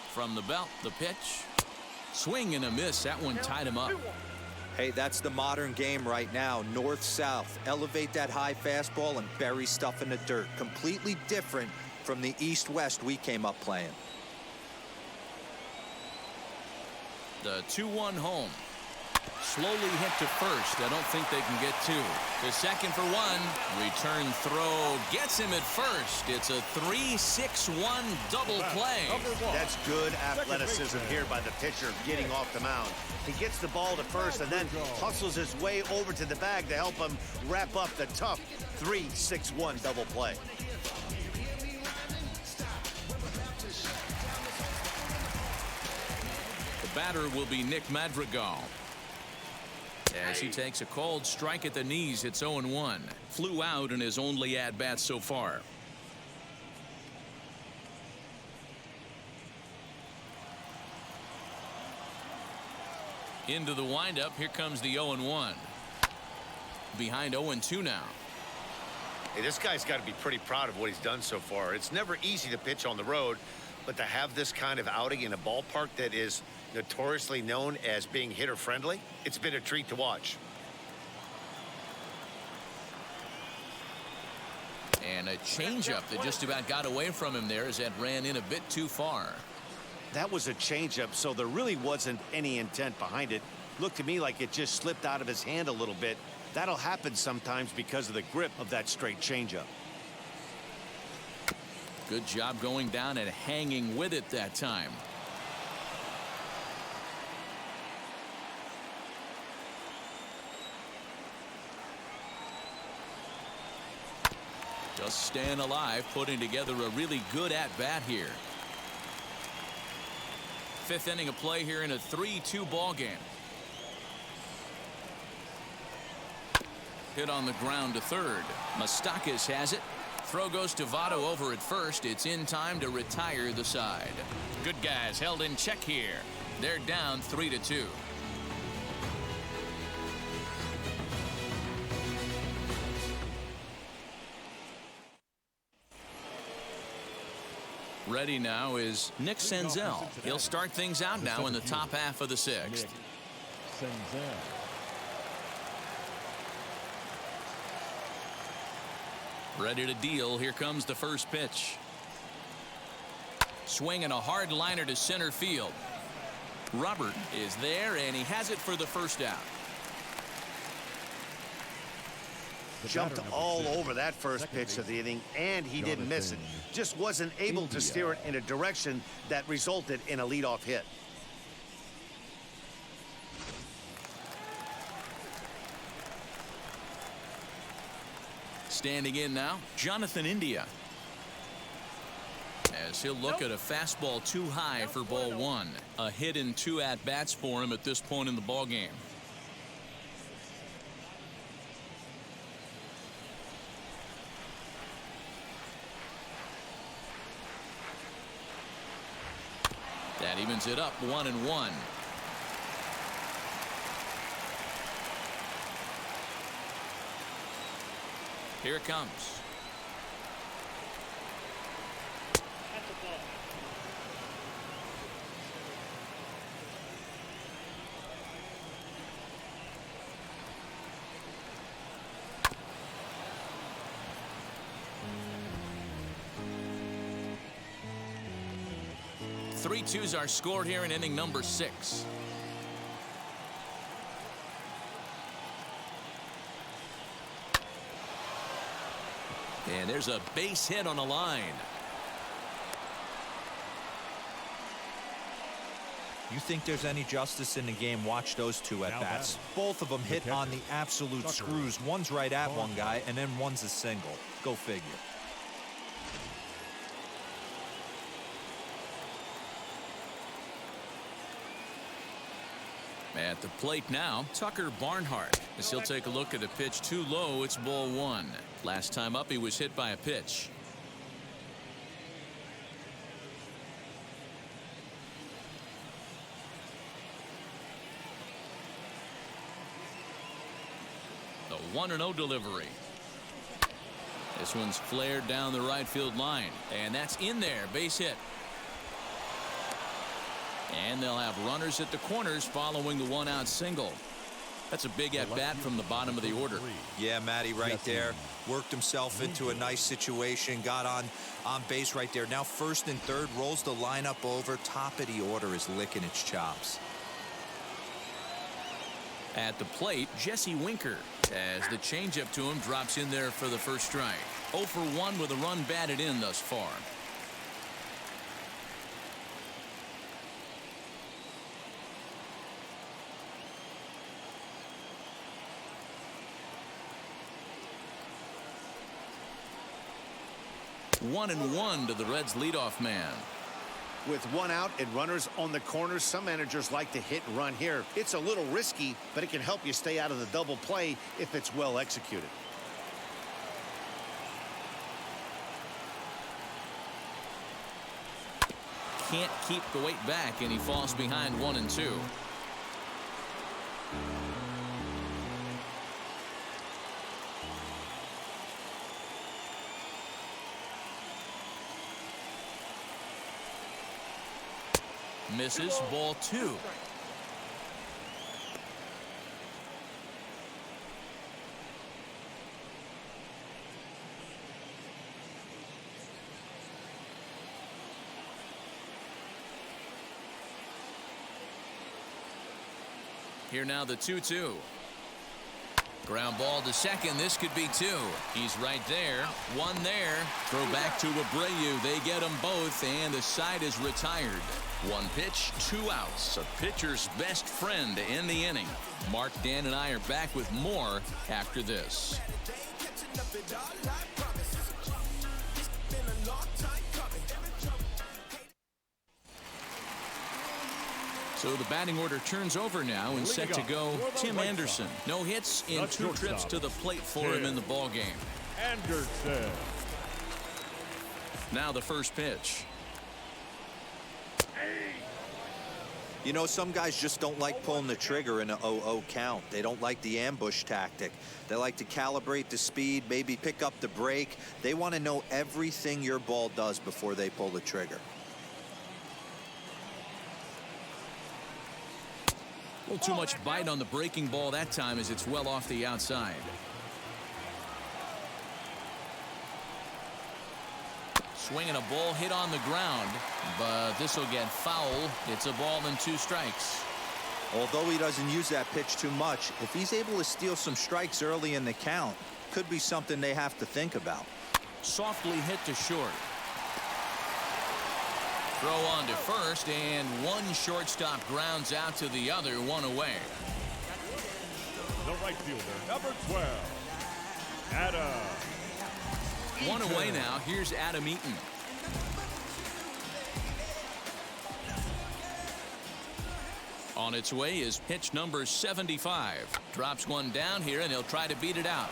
From the belt, the pitch. Swing and a miss. That one tied him up. Hey, that's the modern game right now. North-south. Elevate that high fastball and bury stuff in the dirt. Completely different from the east-west we came up playing. The 2-1 home. Slowly hit to first. I don't think they can get two. To second for one. Return throw gets him at first. It's a 3-6-1 double play. That's good athleticism here by the pitcher getting off the mound. He gets the ball to first and then hustles his way over to the bag to help him wrap up the tough 3-6-1 double play. The batter will be Nick Madrigal. As he takes a cold strike at the knees, it's 0-1. Flew out in his only at-bat so far. Into the windup. Here comes the 0-1. Behind 0-2 now. Hey, this guy's got to be pretty proud of what he's done so far. It's never easy to pitch on the road, but to have this kind of outing in a ballpark that is notoriously known as being hitter-friendly, it's been a treat to watch. And a changeup that just about got away from him there as that ran in a bit too far. That was a changeup, so there really wasn't any intent behind it. Looked to me like it just slipped out of his hand a little bit. That'll happen sometimes because of the grip of that straight changeup. Good job going down and hanging with it that time. Just staying alive, putting together a really good at-bat here. Fifth inning of play here in a 3-2 ball game. Hit on the ground to third. Moustakas has it. Throw goes to Votto over at first. It's in time to retire the side. Good guys held in check here. They're down 3-2. Ready now is Nick Senzel. He'll start things out now in the top half of the sixth. Ready to deal. Here comes the first pitch. Swinging a hard liner to center field. Robert is there, and he has it for the first out. Jumped all over that first pitch of the inning, and he didn't miss it. Just wasn't able to steer it in a direction that resulted in a leadoff hit. Standing in now, Jonathan India. As he'll look at a fastball too high for ball one. A hit in 2 at-bats for him at this point in the ball game. That evens it up 1-1. Here it comes. At the ball. Three twos are scored here in inning number 6. And there's a base hit on the line. You think there's any justice in the game? Watch those two at-bats. Both of them hit on the absolute screws. One's right at one guy, and then one's a single. Go figure. At the plate now, Tucker Barnhart. As he'll take a look at a pitch too low, it's ball one. Last time up, he was hit by a pitch. The 1-0 delivery. This one's flared down the right field line, and that's in there. Base hit. And they'll have runners at the corners following the 1-out single. That's a big at-bat from the bottom of the order. Yeah, Matty, right there. Worked himself into a nice situation. Got on base right there. Now first and third, rolls the lineup over. Top of the order is licking its chops. At the plate, Jesse Winker, as the changeup to him drops in there for the first strike. 0 for 1 with a run batted in thus far. One and one to the Reds leadoff man. With one out and runners on the corners, some managers like to hit and run here. It's a little risky, but it can help you stay out of the double play if it's well executed. Can't keep the weight back, and he falls behind 1 and 2. Misses, ball 2. Here now the 2-2. Ground ball to second. This could be 2. He's right there. 1 there. Throw back to Abreu. They get them both, and the side is retired. 1 pitch, 2 outs. A pitcher's best friend in the inning. Mark, Dan, and I are back with more after this. So the batting order turns over now, and set to go Tim Anderson. No hits in 2 trips to the plate for him in the ballgame. Anderson. Now the first pitch. You know, some guys just don't like pulling the trigger in an 0-0 count. They don't like the ambush tactic. They like to calibrate the speed, maybe pick up the brake. They want to know everything your ball does before they pull the trigger. A little too much bite on the breaking ball that time, as it's well off the outside. Swinging a ball hit on the ground, but this will get foul. It's a ball and 2 strikes. Although he doesn't use that pitch too much, if he's able to steal some strikes early in the count, could be something they have to think about. Softly hit to short. Throw on to first, and 1 shortstop grounds out to the other, 1 away. The right fielder, number 12, Adam. 1 away now. Here's Adam Eaton. On its way is pitch number 75. Drops 1 down here, and he'll try to beat it out.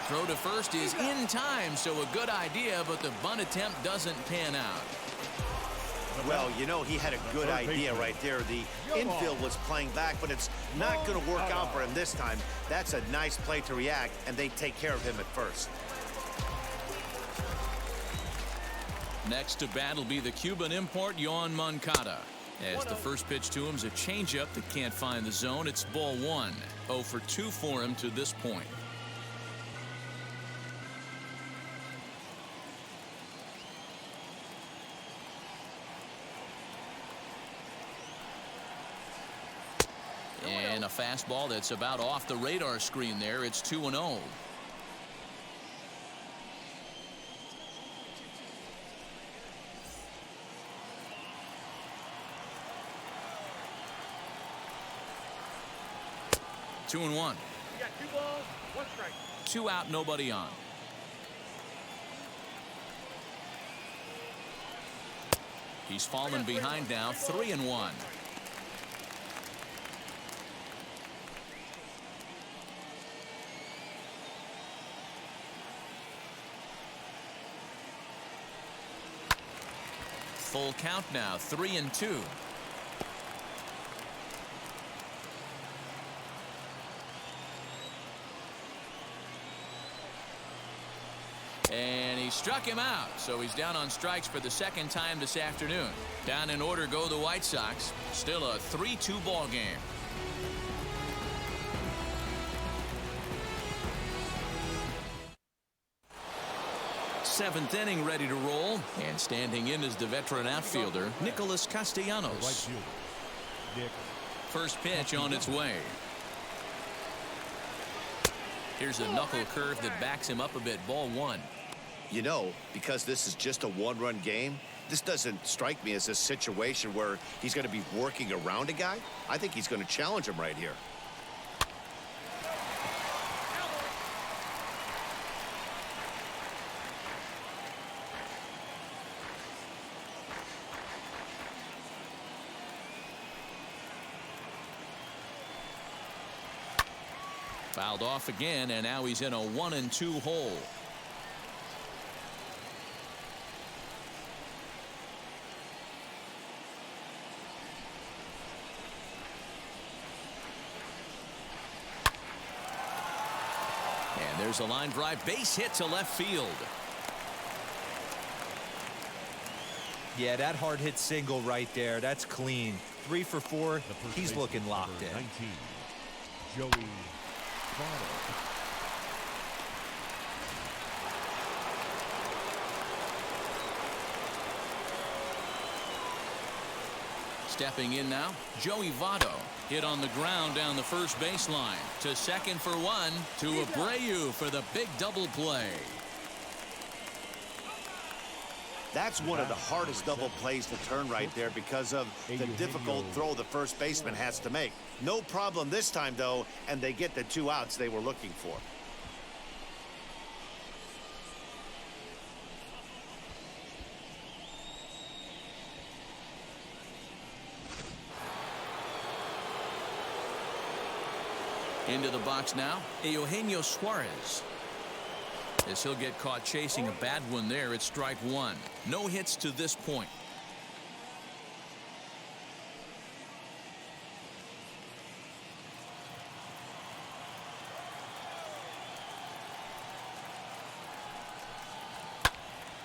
Throw to first is in time, so a good idea, but the bunt attempt doesn't pan out. Well, you know, he had a good idea right there. The infield was playing back, but it's not going to work out for him this time. That's a nice play to react, and they take care of him at first. Next to bat will be the Cuban import, Yoan Moncada. As the first pitch to him is a changeup that can't find the zone. It's ball 1. 0 for 2 for him to this point. And a fastball that's about off the radar screen there. It's 2-0. Two and 1. You got 2 balls, 1 strike. 2 out, nobody on. He's fallen behind now, 3 and 1. Full count now, 3 and 2. And he struck him out, so he's down on strikes for the 2nd time this afternoon. Down in order go the White Sox. Still a 3-2 ball game. Seventh inning ready to roll, and standing in is the veteran outfielder Nicholas Castellanos. Right fielder, Nick First pitch on its way. Here's a knuckle curve that backs him up a bit. Ball one. You know, because this is just a one-run game, this doesn't strike me as a situation where he's going to be working around a guy. I think he's going to challenge him right here. Fouled off again, and now he's in a 1-2 hole. And there's a line drive, base hit to left field. Yeah, that hard hit single right there. That's clean. 3 for 4. He's looking locked in. 19, Joey Votto. Stepping in now, Joey Votto. Hit on the ground down the first baseline. To second for one. To Abreu for the big double play. That's one of the hardest double plays to turn right there because of the difficult throw the first baseman has to make. No problem this time, though, and they get the 2 outs they were looking for. Into the box now, Eugenio Suarez. As he'll get caught chasing a bad one there, it's strike one. No hits to this point.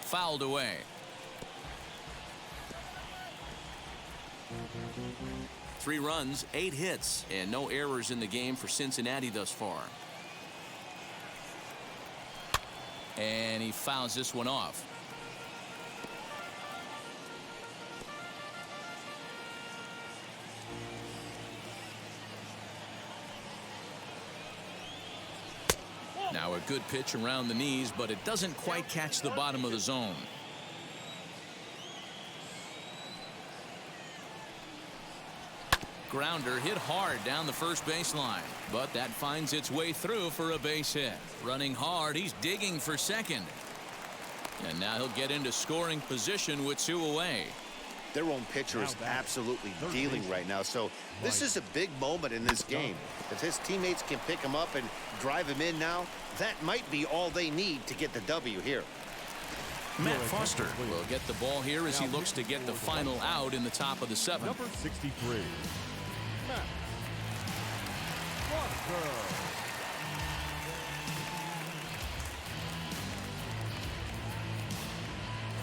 Fouled away. Three runs, 8 hits, and no errors in the game for Cincinnati thus far. And he fouls this one off. Now a good pitch around the knees, but it doesn't quite catch the bottom of the zone. Grounder hit hard down the first baseline, but that finds its way through for a base hit. Running hard, he's digging for second. And now he'll get into scoring position with 2 away. Their own pitcher is absolutely dealing right now, so this is a big moment in this game. If his teammates can pick him up and drive him in now, that might be all they need to get the W here. Matt Foster will get the ball here as he looks to get the final out in the top of the 7th. Number 63, Matt Foster.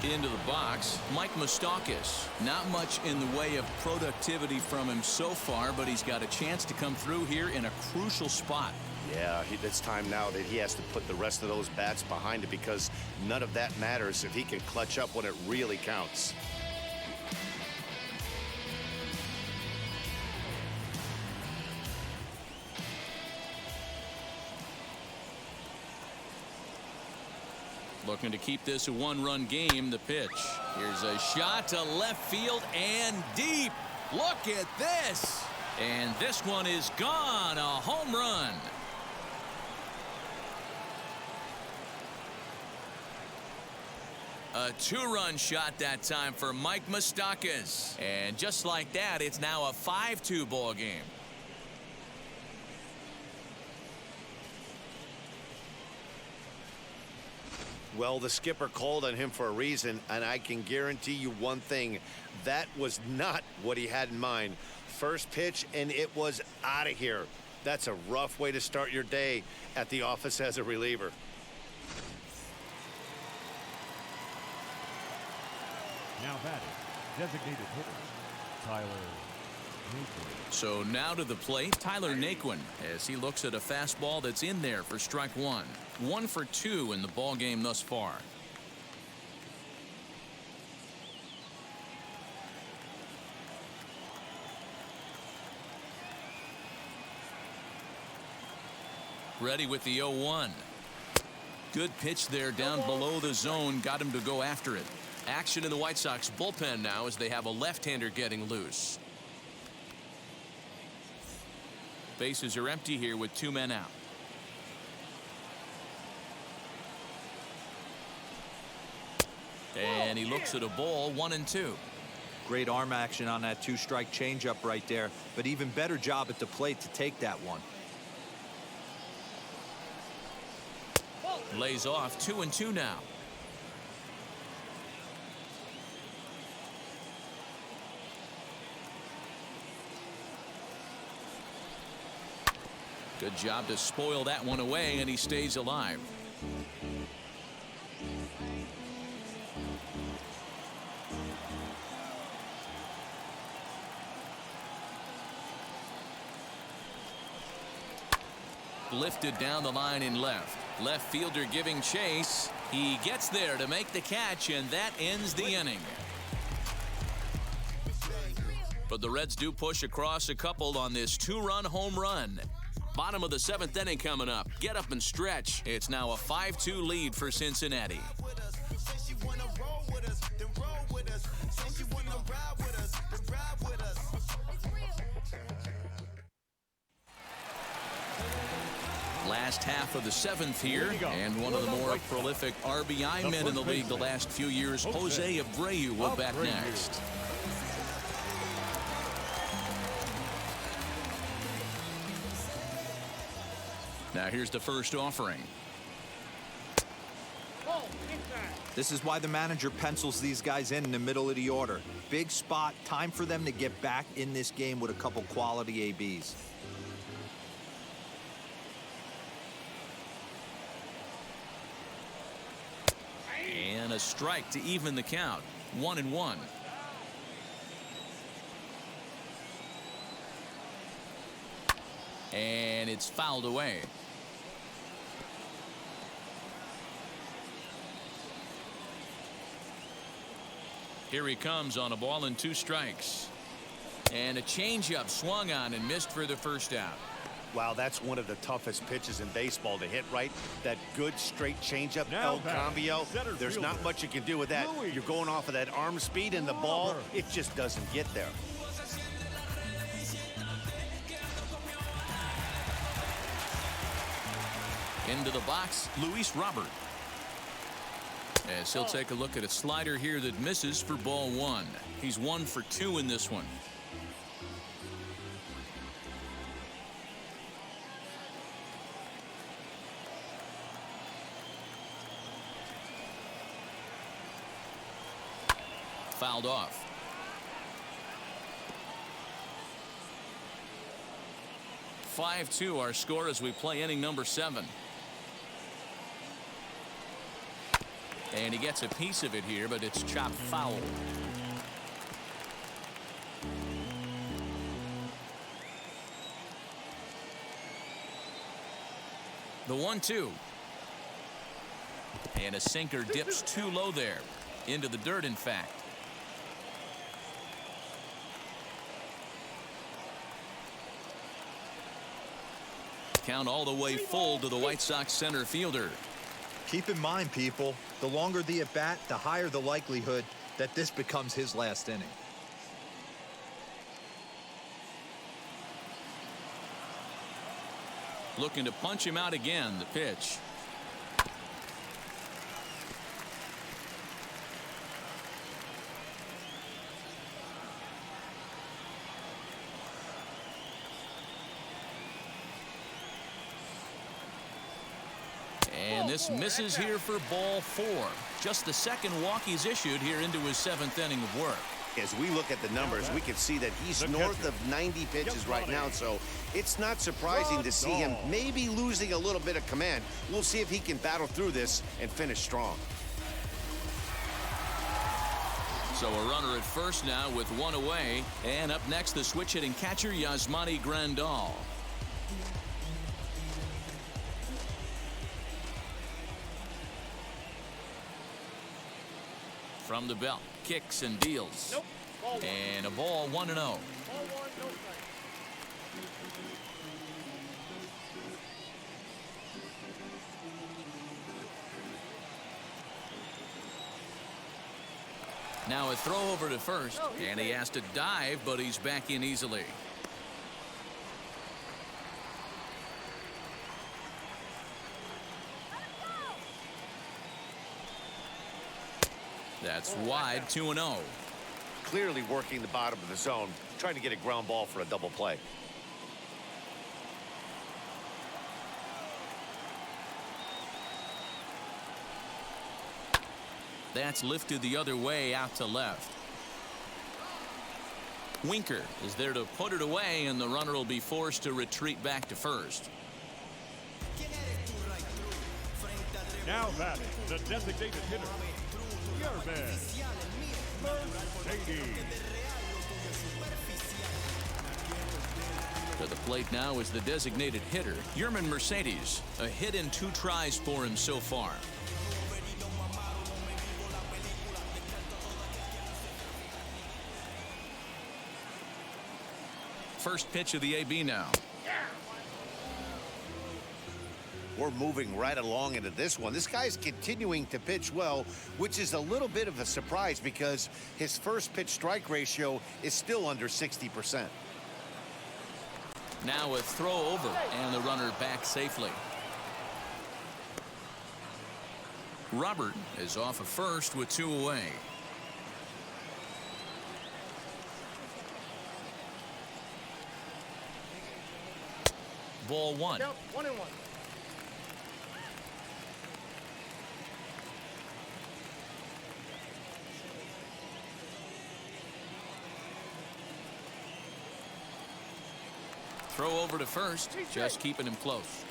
Into the box, Mike Moustakas. Not much in the way of productivity from him so far, but he's got a chance to come through here in a crucial spot. Yeah, it's time now that he has to put the rest of those bats behind it because none of that matters if he can clutch up when it really counts. Looking to keep this a 1-run game. The pitch. Here's a shot to left field and deep. Look at this. And this one is gone. A home run. A 2-run shot that time for Mike Moustakas. And just like that, it's now a 5-2 ball game. Well, the skipper called on him for a reason, and I can guarantee you one thing. That was not what he had in mind. First pitch, and it was out of here. That's a rough way to start your day at the office as a reliever. Now batting, designated hitter, Tyler Naquin. So now to the plate, Tyler Naquin, as he looks at a fastball that's in there for strike one. 1 for 2 in the ball game thus far. Ready with the 0-1. Good pitch there down below the zone. Got him to go after it. Action in the White Sox bullpen now as they have a left-hander getting loose. Bases are empty here with 2 men out. And he looks at a ball, 1-2. Great arm action on that 2-strike changeup right there, but even better job at the plate to take that one. Lays off, 2-2 now. Good job to spoil that one away, and he stays alive. Lifted down the line in left. Left fielder giving chase. He gets there to make the catch, and that ends the inning. But the Reds do push across a couple on this 2-run home run. Bottom of the 7th inning coming up. Get up and stretch. It's now a 5-2 lead for Cincinnati. Last half of the 7th here, and one of the more prolific RBI men in the league the last few years, Jose Abreu, will bat next. Now here's the first offering. This is why the manager pencils these guys in the middle of the order. Big spot, time for them to get back in this game with a couple quality ABs. And a strike to even the count. 1-1. And it's fouled away. Here he comes on a ball and 2 strikes. And a changeup swung on and missed for the first out. Wow, that's one of the toughest pitches in baseball to hit right. That good straight changeup, El Cambio. There's not much you can do with that. You're going off of that arm speed, and the ball, it just doesn't get there. Into the box, Luis Robert. As he'll take a look at a slider here that misses for ball 1. He's 1 for 2 in this one. Fouled off. (5-2) our score as we play inning number 7. And he gets a piece of it here, but it's chopped foul. The 1-2. And a sinker dips too low there. Into the dirt, in fact. Count all the way full to the White Sox center fielder. Keep in mind, people, the longer the at-bat, the higher the likelihood that this becomes his last inning. Looking to punch him out again. The pitch. And this misses here for ball 4. Just the second walk he's issued here into his 7th inning of work. As we look at the numbers, we can see that he's north of 90 pitches right now, so it's not surprising to see him maybe losing a little bit of command. We'll see if he can battle through this and finish strong. So a runner at first now with 1 away, and up next the switch hitting catcher Yasmani Grandal. From the belt, kicks and deals. Nope. And a ball, 1-0. Ball 1, no strike. Now a throw over to first, and he has to dive, but he's back in easily. That's wide, 2-0. Clearly working the bottom of the zone, trying to get a ground ball for a double play. That's lifted the other way out to left. Winker is there to put it away, and the runner will be forced to retreat back to first. Now batting, the designated hitter, Yerman Mercedes. To the plate now is the designated hitter, Yerman Mercedes. A hit in 2 tries for him so far. First pitch of the AB now. We're moving right along into this one. This guy's continuing to pitch well, which is a little bit of a surprise because his first pitch strike ratio is still under 60%. Now a throw over, and the runner back safely. Robert is off of first with 2 away. Ball 1. Count 1-1. Throw over to first, just keeping him close.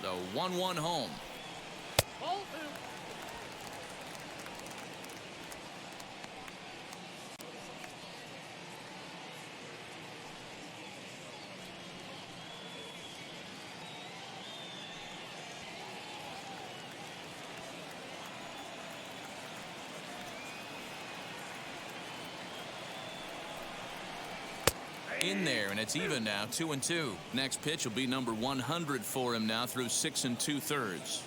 The 1-1 home. Ball 2. In there, and it's even now, 2-2. Next pitch will be number 100 for him now through 6 2/3.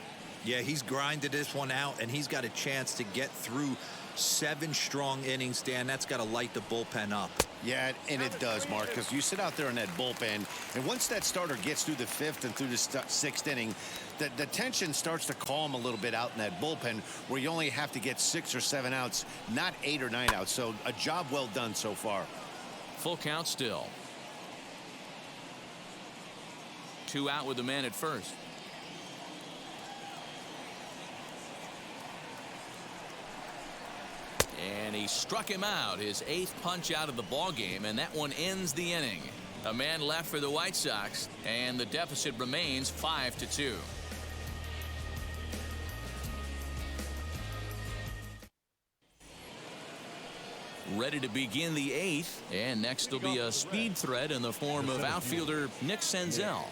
Yeah, he's grinded this one out, and he's got a chance to get through 7 strong innings, Dan. That's got to light the bullpen up. Yeah, and it does, Mark, because you sit out there in that bullpen, and once that starter gets through the 5th and through the 6th inning, the tension starts to calm a little bit out in that bullpen where you only have to get 6 or 7 outs, not 8 or 9 outs. So a job well done so far. Full count still. 2 out with the man at first. And he struck him out, his 8th punch out of the ball game, and that one ends the inning. A man left for the White Sox, and the deficit remains 5-2. Ready to begin the 8th, and next will be a speed threat in the form of outfielder Nick Senzel.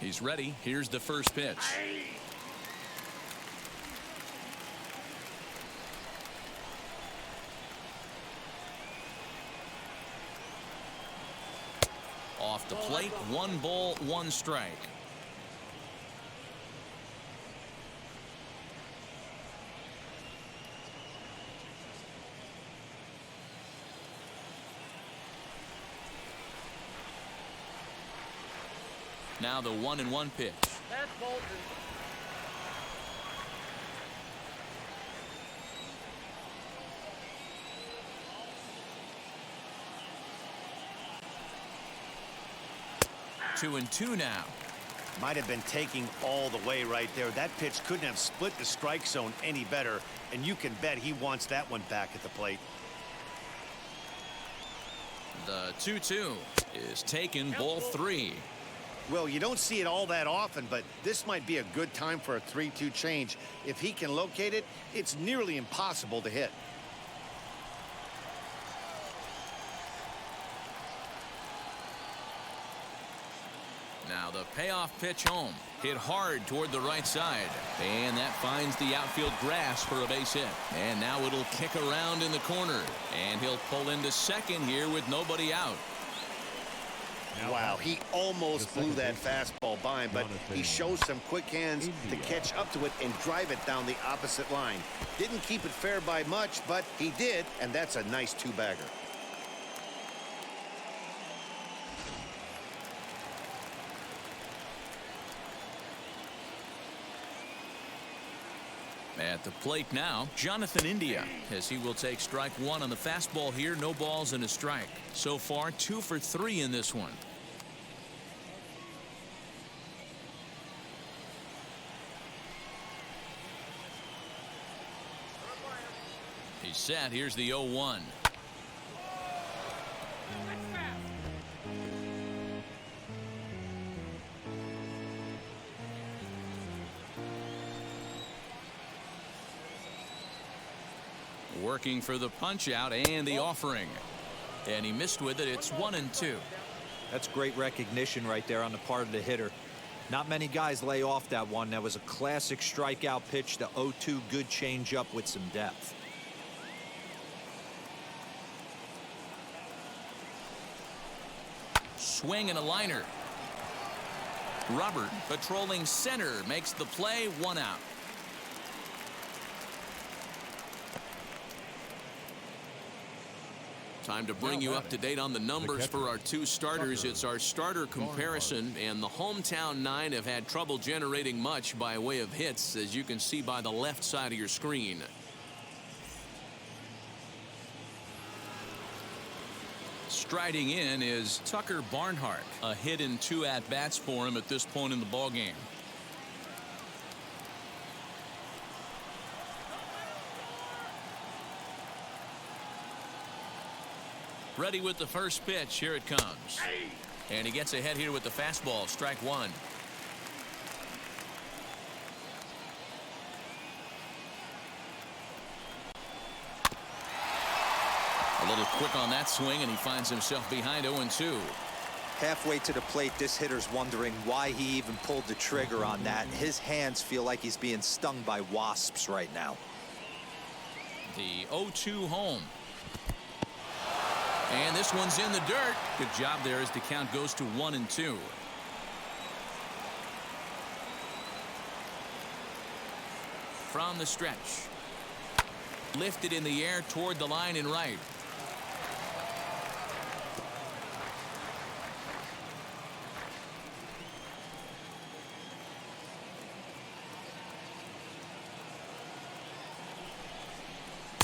He's ready. Here's the first pitch. Off the plate, 1 ball, 1 strike. Now the 1-1 pitch. That's ball 2. Two and two now. Might have been taking all the way right there. That pitch couldn't have split the strike zone any better, and you can bet he wants that one back at the plate. The 2-2 is taken, ball 3. Well, you don't see it all that often, but this might be a good time for a 3-2 change. If he can locate it, it's nearly impossible to hit. Now the payoff pitch home. Hit hard toward the right side. And that finds the outfield grass for a base hit. And now it'll kick around in the corner. And he'll pull into second here with nobody out. Wow, he almost blew that fastball by him, but he shows some quick hands to catch up to it and drive it down the opposite line. Didn't keep it fair by much, but he did, and that's a nice two-bagger. At the plate now, Jonathan India, as he will take strike one on the fastball here. No balls and a strike. So far, 2 for 3 in this one. He's set. Here's the 0-1. Working for the punch out and the offering, and he missed with it. It's 1-2. That's great recognition right there on the part of the hitter. Not many guys lay off that one. That was a classic strikeout pitch. The 0-2, good changeup with some depth. Swing and a liner. Robert patrolling center makes the play. 1 out. Time to bring you up to date on the numbers for our 2 starters. It's our starter comparison, and the hometown 9 have had trouble generating much by way of hits, as you can see by the left side of your screen. Striding in is Tucker Barnhart. A hit in 2 at-bats for him at this point in the ballgame. Ready with the first pitch. Here it comes. And he gets ahead here with the fastball. Strike 1. A little quick on that swing, and he finds himself behind 0-2. Halfway to the plate, this hitter's wondering why he even pulled the trigger on that. His hands feel like he's being stung by wasps right now. The 0-2 home. And this one's in the dirt. Good job there as the count goes to 1-2. From the stretch. Lifted in the air toward the line and right.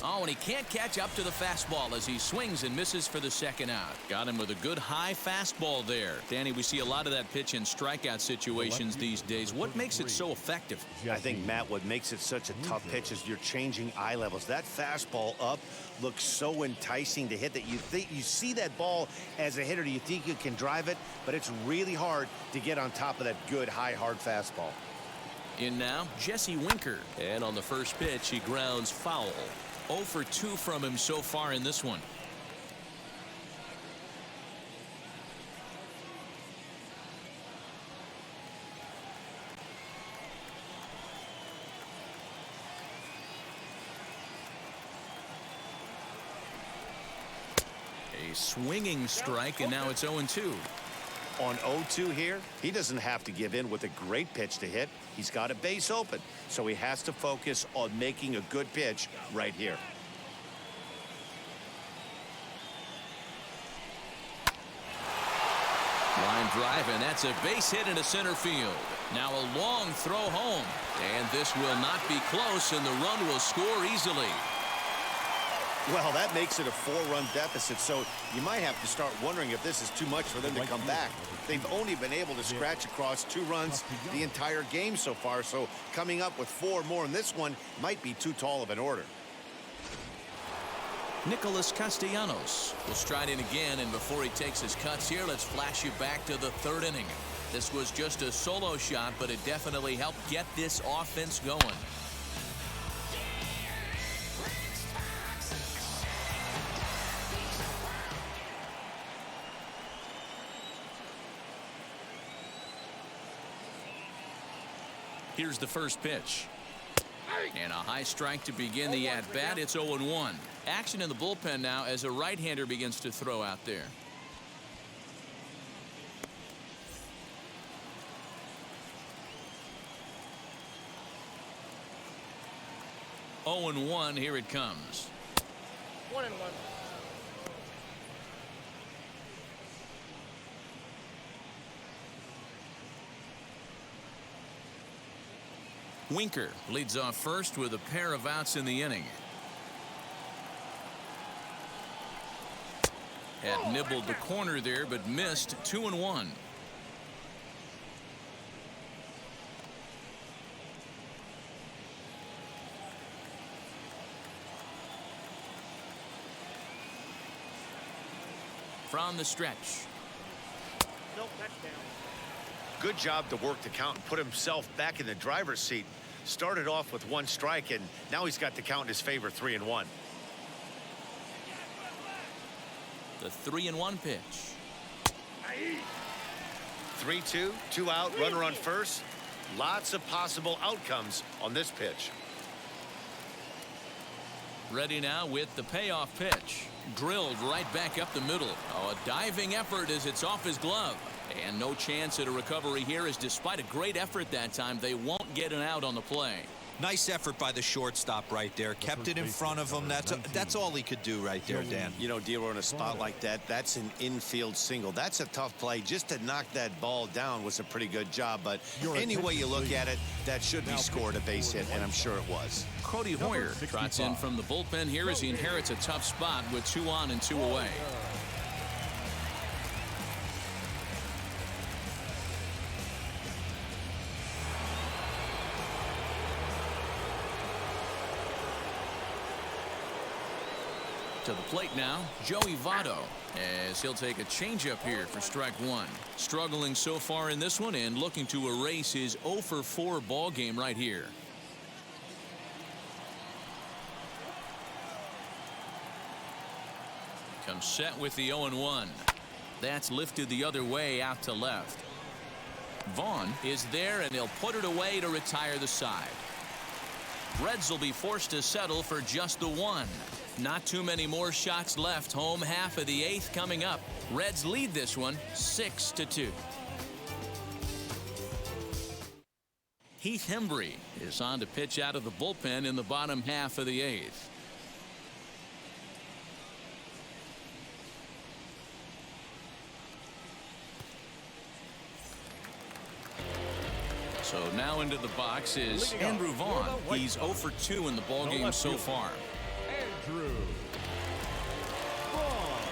Oh, and he can't catch up to the fastball as he swings and misses for the second out. Got him with a good high fastball there. Danny, we see a lot of that pitch in strikeout situations these days. What makes it so effective? I think, Matt, what makes it such a tough pitch is you're changing eye levels. That fastball up looks so enticing to hit that you see that ball as a hitter. You think you can drive it, but it's really hard to get on top of that good, high, hard fastball. In now, Jesse Winker. And on the first pitch, he grounds foul. 0 for 2 from him so far in this one. A swinging strike, and now it's 0-2. On 0-2 here, he doesn't have to give in with a great pitch to hit. He's got a base open, so he has to focus on making a good pitch right here. Line drive, and that's a base hit into center field. Now a long throw home, and this will not be close, and the run will score easily. Well, that makes it a 4-run deficit, so you might have to start wondering if this is too much for them to come back. They've only been able to scratch across 2 runs the entire game so far, so coming up with 4 more in this one might be too tall of an order. Nicholas Castellanos will stride in again, and before he takes his cuts here, let's flash you back to the 3rd inning. This was just a solo shot, but it definitely helped get this offense going. Here's the first pitch. And a high strike to begin the at-bat. It's 0-1. Action in the bullpen now as a right-hander begins to throw out there. Oh and 1. Here it comes. 1-1. Winker leads off first with a pair of outs in the inning. Had nibbled the corner there, but missed. 2-1. From the stretch. No touchdown. Good job to work the count and put himself back in the driver's seat. Started off with 1 strike, and now he's got the count in his favor, 3-1. The 3-1 pitch. 3-2, 2 out, runner on first. Lots of possible outcomes on this pitch. Ready now with the payoff pitch. Drilled right back up the middle. Oh, a diving effort as it's off his glove. And no chance at a recovery here, as despite a great effort that time, they won't get an out on the play. Nice effort by the shortstop right there. Kept it in front of him. That's all he could do right there, Dan. You know, Dero, in a spot like that, that's an infield single. That's a tough play. Just to knock that ball down was a pretty good job. But any way you look at it, that should be scored a base hit, and I'm sure it was. Cody Hoyer trots in from the bullpen here as he inherits a tough spot with 2 on and 2 away. To the plate now, Joey Votto, as he'll take a changeup here for strike 1. Struggling so far in this one and looking to erase his 0 for 4 ball game right here. Comes set with the 0-1. That's lifted the other way out to left. Vaughn is there, and they'll put it away to retire the side. Reds will be forced to settle for just the 1. Not too many more shots left. Home half of the 8th coming up. Reds lead this one 6-2. Heath Hembree is on to pitch out of the bullpen in the bottom half of the 8th. So now into the box is Andrew Vaughn. He's 0 for 2 in the ballgame so far. Andrew Vaughn.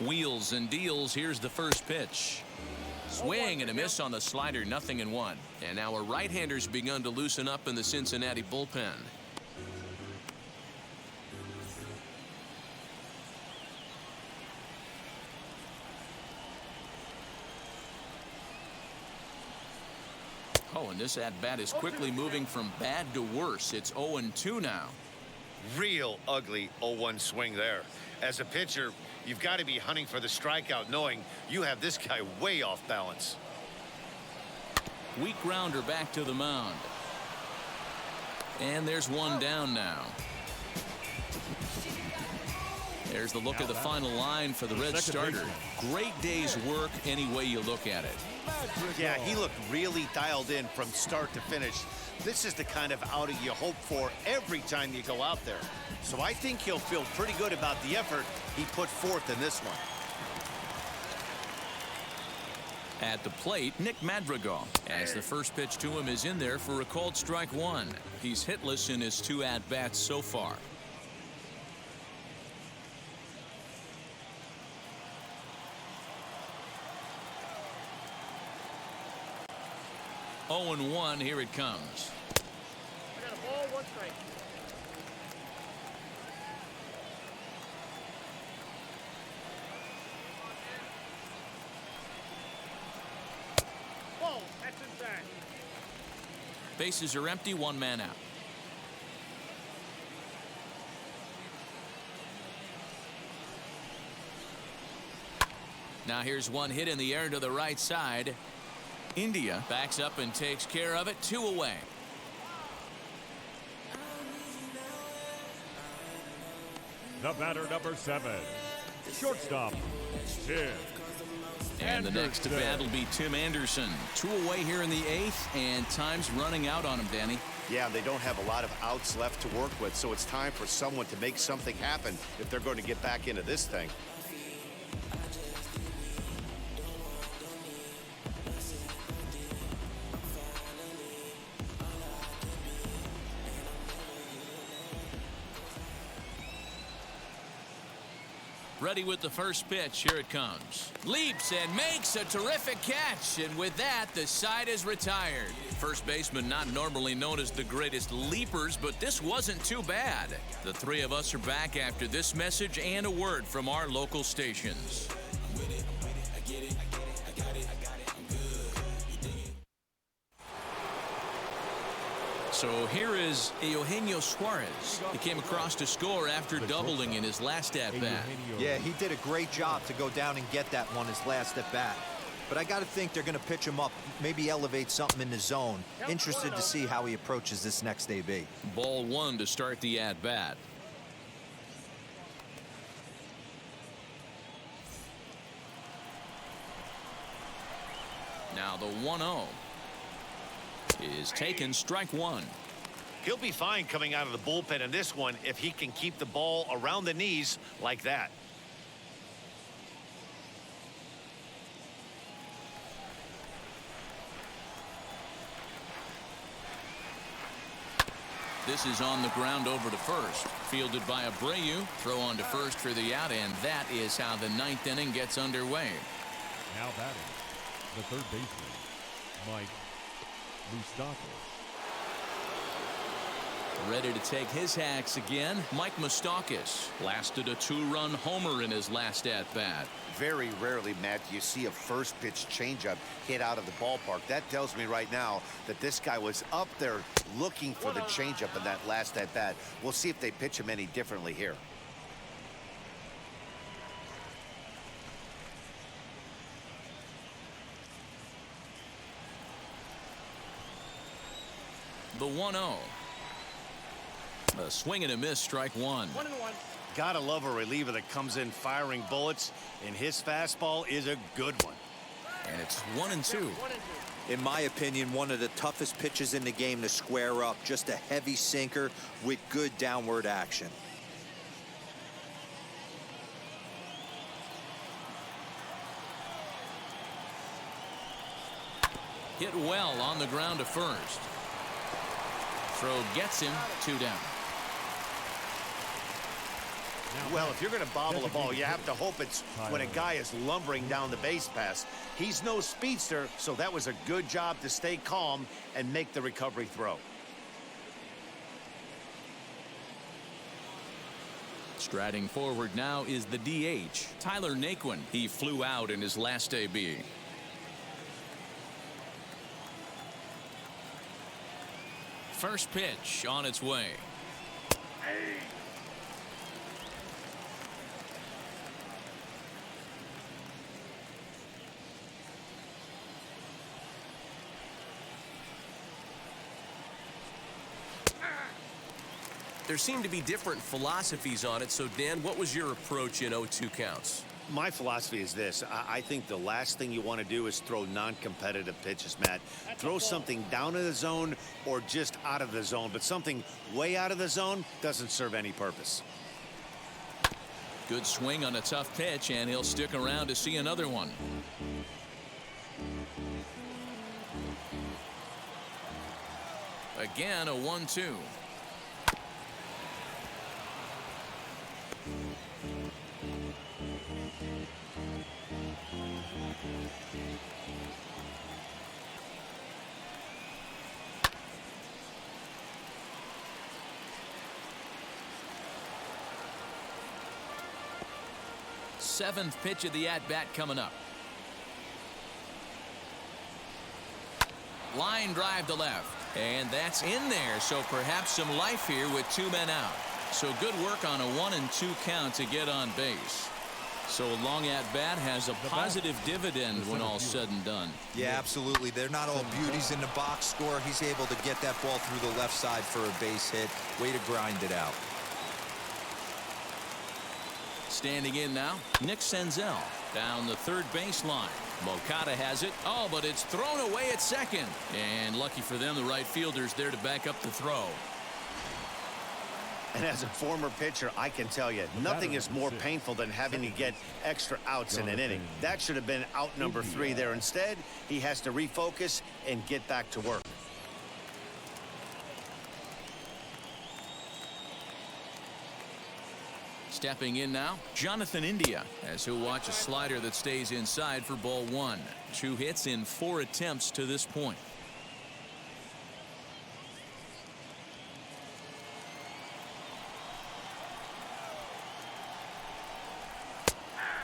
Wheels and deals. Here's the first pitch. Swing and a miss on the slider. 0-1. And now a right-hander's begun to loosen up in the Cincinnati bullpen. Oh, and this at-bat is quickly moving from bad to worse. It's 0-2 now. Real ugly 0-1 swing there. As a pitcher, you've got to be hunting for the strikeout, knowing you have this guy way off balance. Weak grounder back to the mound. And there's one down now. There's the look of the final line for the Red starter. Great day's work any way you look at it. Yeah, he looked really dialed in from start to finish. This is the kind of outing you hope for every time you go out there. So I think he'll feel pretty good about the effort he put forth in this one. At the plate, Nick Madrigal, as the first pitch to him is in there for a called strike 1. He's hitless in his 2 at-bats so far. Oh and 1. Here it comes. I got a ball, 1 strike. Ball, that's inside. Bases are empty. 1 man out. Now here's one hit in the air to the right side. India backs up and takes care of it. 2 away. The batter, number 7, shortstop, Tim. And the next to bat will be Tim Anderson. 2 away here in the 8th, and time's running out on him, Danny. Yeah, they don't have a lot of outs left to work with, so it's time for someone to make something happen if they're going to get back into this thing. Ready with the first pitch. Here it comes. Leaps and makes a terrific catch. And with that, the side is retired. First baseman not normally known as the greatest leapers, but this wasn't too bad. The 3 of us are back after this message and a word from our local stations. So here is Eugenio Suarez. He came across to score after doubling in his last at-bat. Yeah, he did a great job to go down and get that one his last at-bat. But I got to think they're going to pitch him up, maybe elevate something in the zone. Interested to see how he approaches this next AB. Ball 1 to start the at-bat. Now the 1-0 is taken. Strike 1. He'll be fine coming out of the bullpen in this one if he can keep the ball around the knees like that. This is on the ground over to first. Fielded by Abreu. Throw on to first for the out, and that is how the 9th inning gets underway. Now batting, the third baseman, Mike Moustakas. Ready to take his hacks again. Mike Moustakas lasted a 2-run homer in his last at-bat. Very rarely, Matt, do you see a first pitch changeup hit out of the ballpark. That tells me right now that this guy was up there looking for the changeup in that last at-bat. We'll see if they pitch him any differently here. The 1-0. A swing and a miss. Strike 1. 1-1. Gotta love a reliever that comes in firing bullets, and his fastball is a good one. And it's 1-2. In my opinion, one of the toughest pitches in the game to square up. Just a heavy sinker with good downward action. Hit well on the ground to first. Throw gets him. 2 down. Well, if you're going to bobble a ball, you have to hope it's when a guy is lumbering down the base pass. He's no speedster, so that was a good job to stay calm and make the recovery throw. Striding forward now is the DH, Tyler Naquin. He flew out in his last AB. First pitch on its way. There seem to be different philosophies on it. So, Dan, what was your approach in 0-2 counts? My philosophy is this. I think the last thing you want to do is throw non-competitive pitches, Matt. Throw something down in the zone or just out of the zone, but something way out of the zone doesn't serve any purpose. Good swing on a tough pitch, and he'll stick around to see another one. Again, a 1-2. Seventh pitch of the at-bat coming up. Line drive to left. And that's in there, so perhaps some life here with 2 men out. So good work on a 1-2 count to get on base. So a long at bat has a positive dividend when all said and done. Yeah, absolutely. They're not all beauties in the box score. He's able to get that ball through the left side for a base hit. Way to grind it out. Standing in now, Nick Senzel down the third baseline. Moncada has it. Oh, but it's thrown away at second. And lucky for them, the right fielder's there to back up the throw. And as a former pitcher, I can tell you, nothing is more painful than having to get extra outs in an inning. That should have been out number 3 there. Instead, he has to refocus and get back to work. Stepping in now, Jonathan India, as he'll watch a slider that stays inside for ball 1. 2 hits in 4 attempts to this point.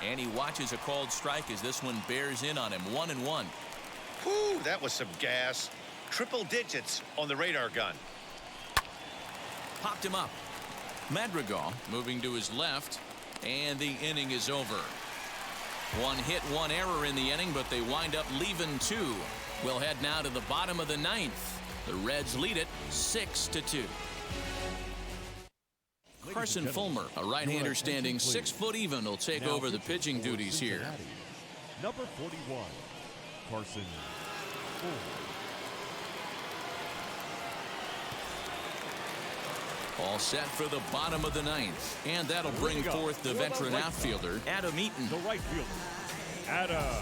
And he watches a called strike as this one bears in on him. 1-1. Whew, that was some gas. Triple digits on the radar gun. Popped him up. Madrigal moving to his left, and the inning is over. 1 hit, 1 error in the inning, but they wind up leaving 2. We'll head now to the bottom of the 9th. The Reds lead it 6-2. Carson Fulmer, a right-hander standing 6 foot even, will take over the pitching duties here. Number 41, Carson Fulmer. All set for the bottom of the 9th. And that'll bring forth the veteran outfielder, Adam Eaton. The right fielder, Adam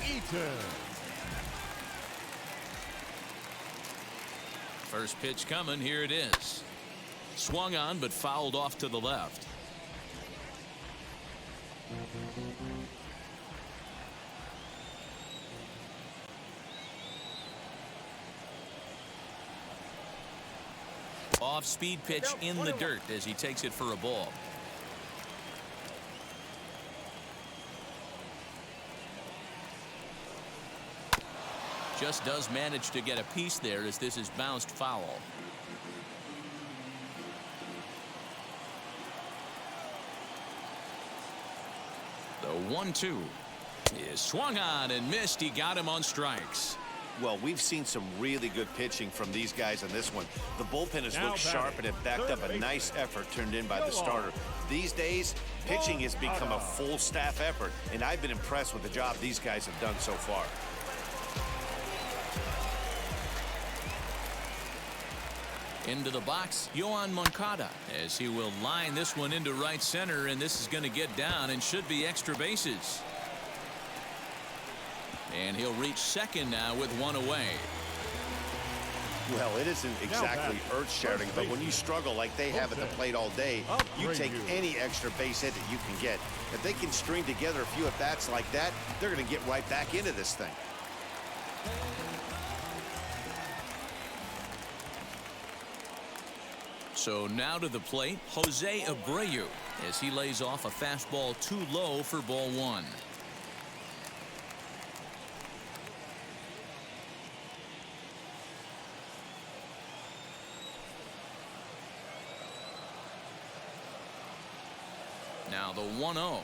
Eaton. First pitch coming. Here it is. Swung on, but fouled off to the left. Off-speed pitch in the dirt as he takes it for a ball. Just does manage to get a piece there as this is bounced foul. The 1-2 is swung on and missed. He got him on strikes. Well, we've seen some really good pitching from these guys in this one. The bullpen has looked sharp and have backed up a nice effort turned in by the starter. These days, pitching has become a full staff effort, and I've been impressed with the job these guys have done so far. Into the box, Yoan Moncada, as he will line this one into right center, and this is going to get down and should be extra bases. And he'll reach second now with 1 away. Well, it isn't exactly earth-shattering, but when you struggle like they have at the plate all day, you take any extra base hit that you can get. If they can string together a few at-bats like that, they're going to get right back into this thing. So now to the plate, Jose Abreu, as he lays off a fastball too low for ball 1. Now the 1-0.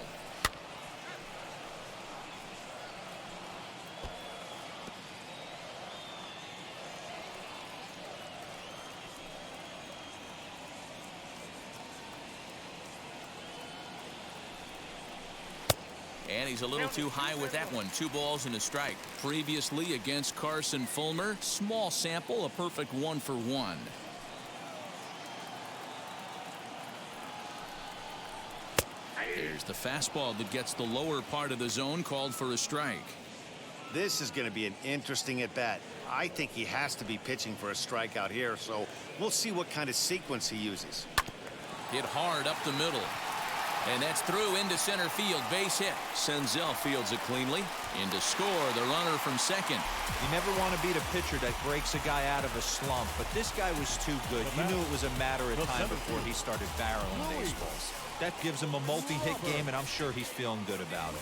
And he's a little too high with that one. 2 balls and a strike. Previously against Carson Fulmer, small sample, a perfect 1 for 1. There's the fastball that gets the lower part of the zone, called for a strike. This is going to be an interesting at-bat. I think he has to be pitching for a strikeout here, so we'll see what kind of sequence he uses. Hit hard up the middle. And that's through into center field. Base hit. Senzel fields it cleanly. In to score, the runner from second. You never want to beat a pitcher that breaks a guy out of a slump, but this guy was too good. You knew it was a matter of time before he started barreling baseballs. That gives him a multi-hit game, and I'm sure he's feeling good about it.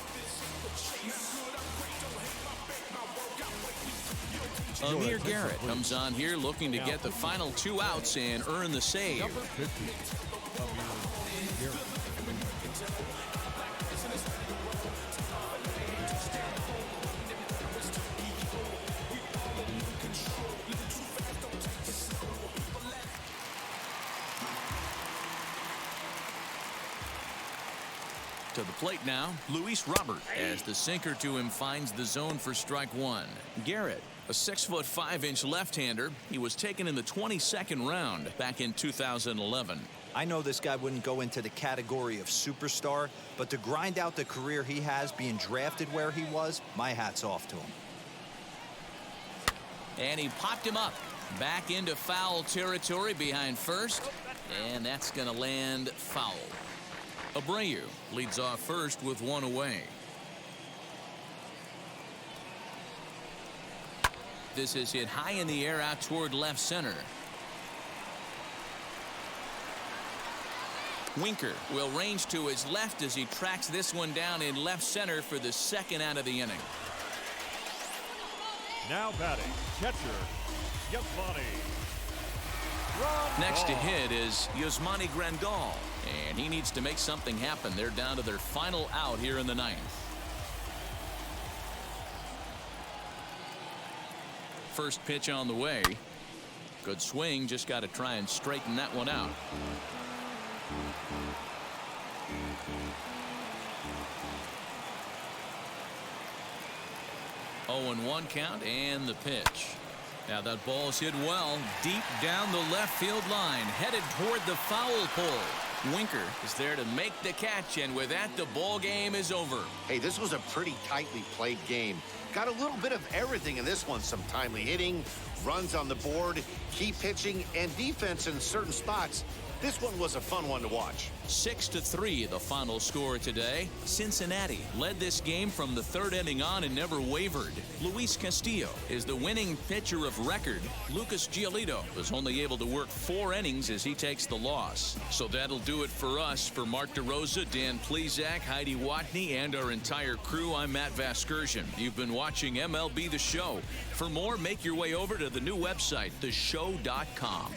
Amir Garrett comes on here looking to get the final 2 outs and earn the save. To the plate now, Luis Robert, as the sinker to him finds the zone for strike one. Garrett, a 6'5" left-hander. He was taken in the 22nd round back in 2011. I know this guy wouldn't go into the category of superstar, but to grind out the career he has being drafted where he was, my hat's off to him. And he popped him up. Back into foul territory behind first, and that's going to land foul. Abreu leads off first with one away. This is hit high in the air out toward left center. Winker will range to his left as he tracks this one down in left center for the second out of the inning. Now batting, catcher, Yasmani. Next to hit is Yasmani Grandal, and he needs to make something happen. They're down to their final out here in the ninth. First pitch on the way. Good swing, just got to try and straighten that one out. 0-1 count and the pitch. Now that ball's hit well deep down the left field line, headed toward the foul pole. Winker is there to make the catch, and with that, the ball game is over. Hey, this was a pretty tightly played game. Got a little bit of everything in this one. Some timely hitting, runs on the board, key pitching, and defense in certain spots. This one was a fun one to watch. 6-3, the final score today. Cincinnati led this game from the third inning on and never wavered. Luis Castillo is the winning pitcher of record. Lucas Giolito was only able to work 4 innings as he takes the loss. So that'll do it for us. For Mark DeRosa, Dan Plezak, Heidi Watney, and our entire crew, I'm Matt Vasgersian. You've been watching MLB The Show. For more, make your way over to the new website, theshow.com.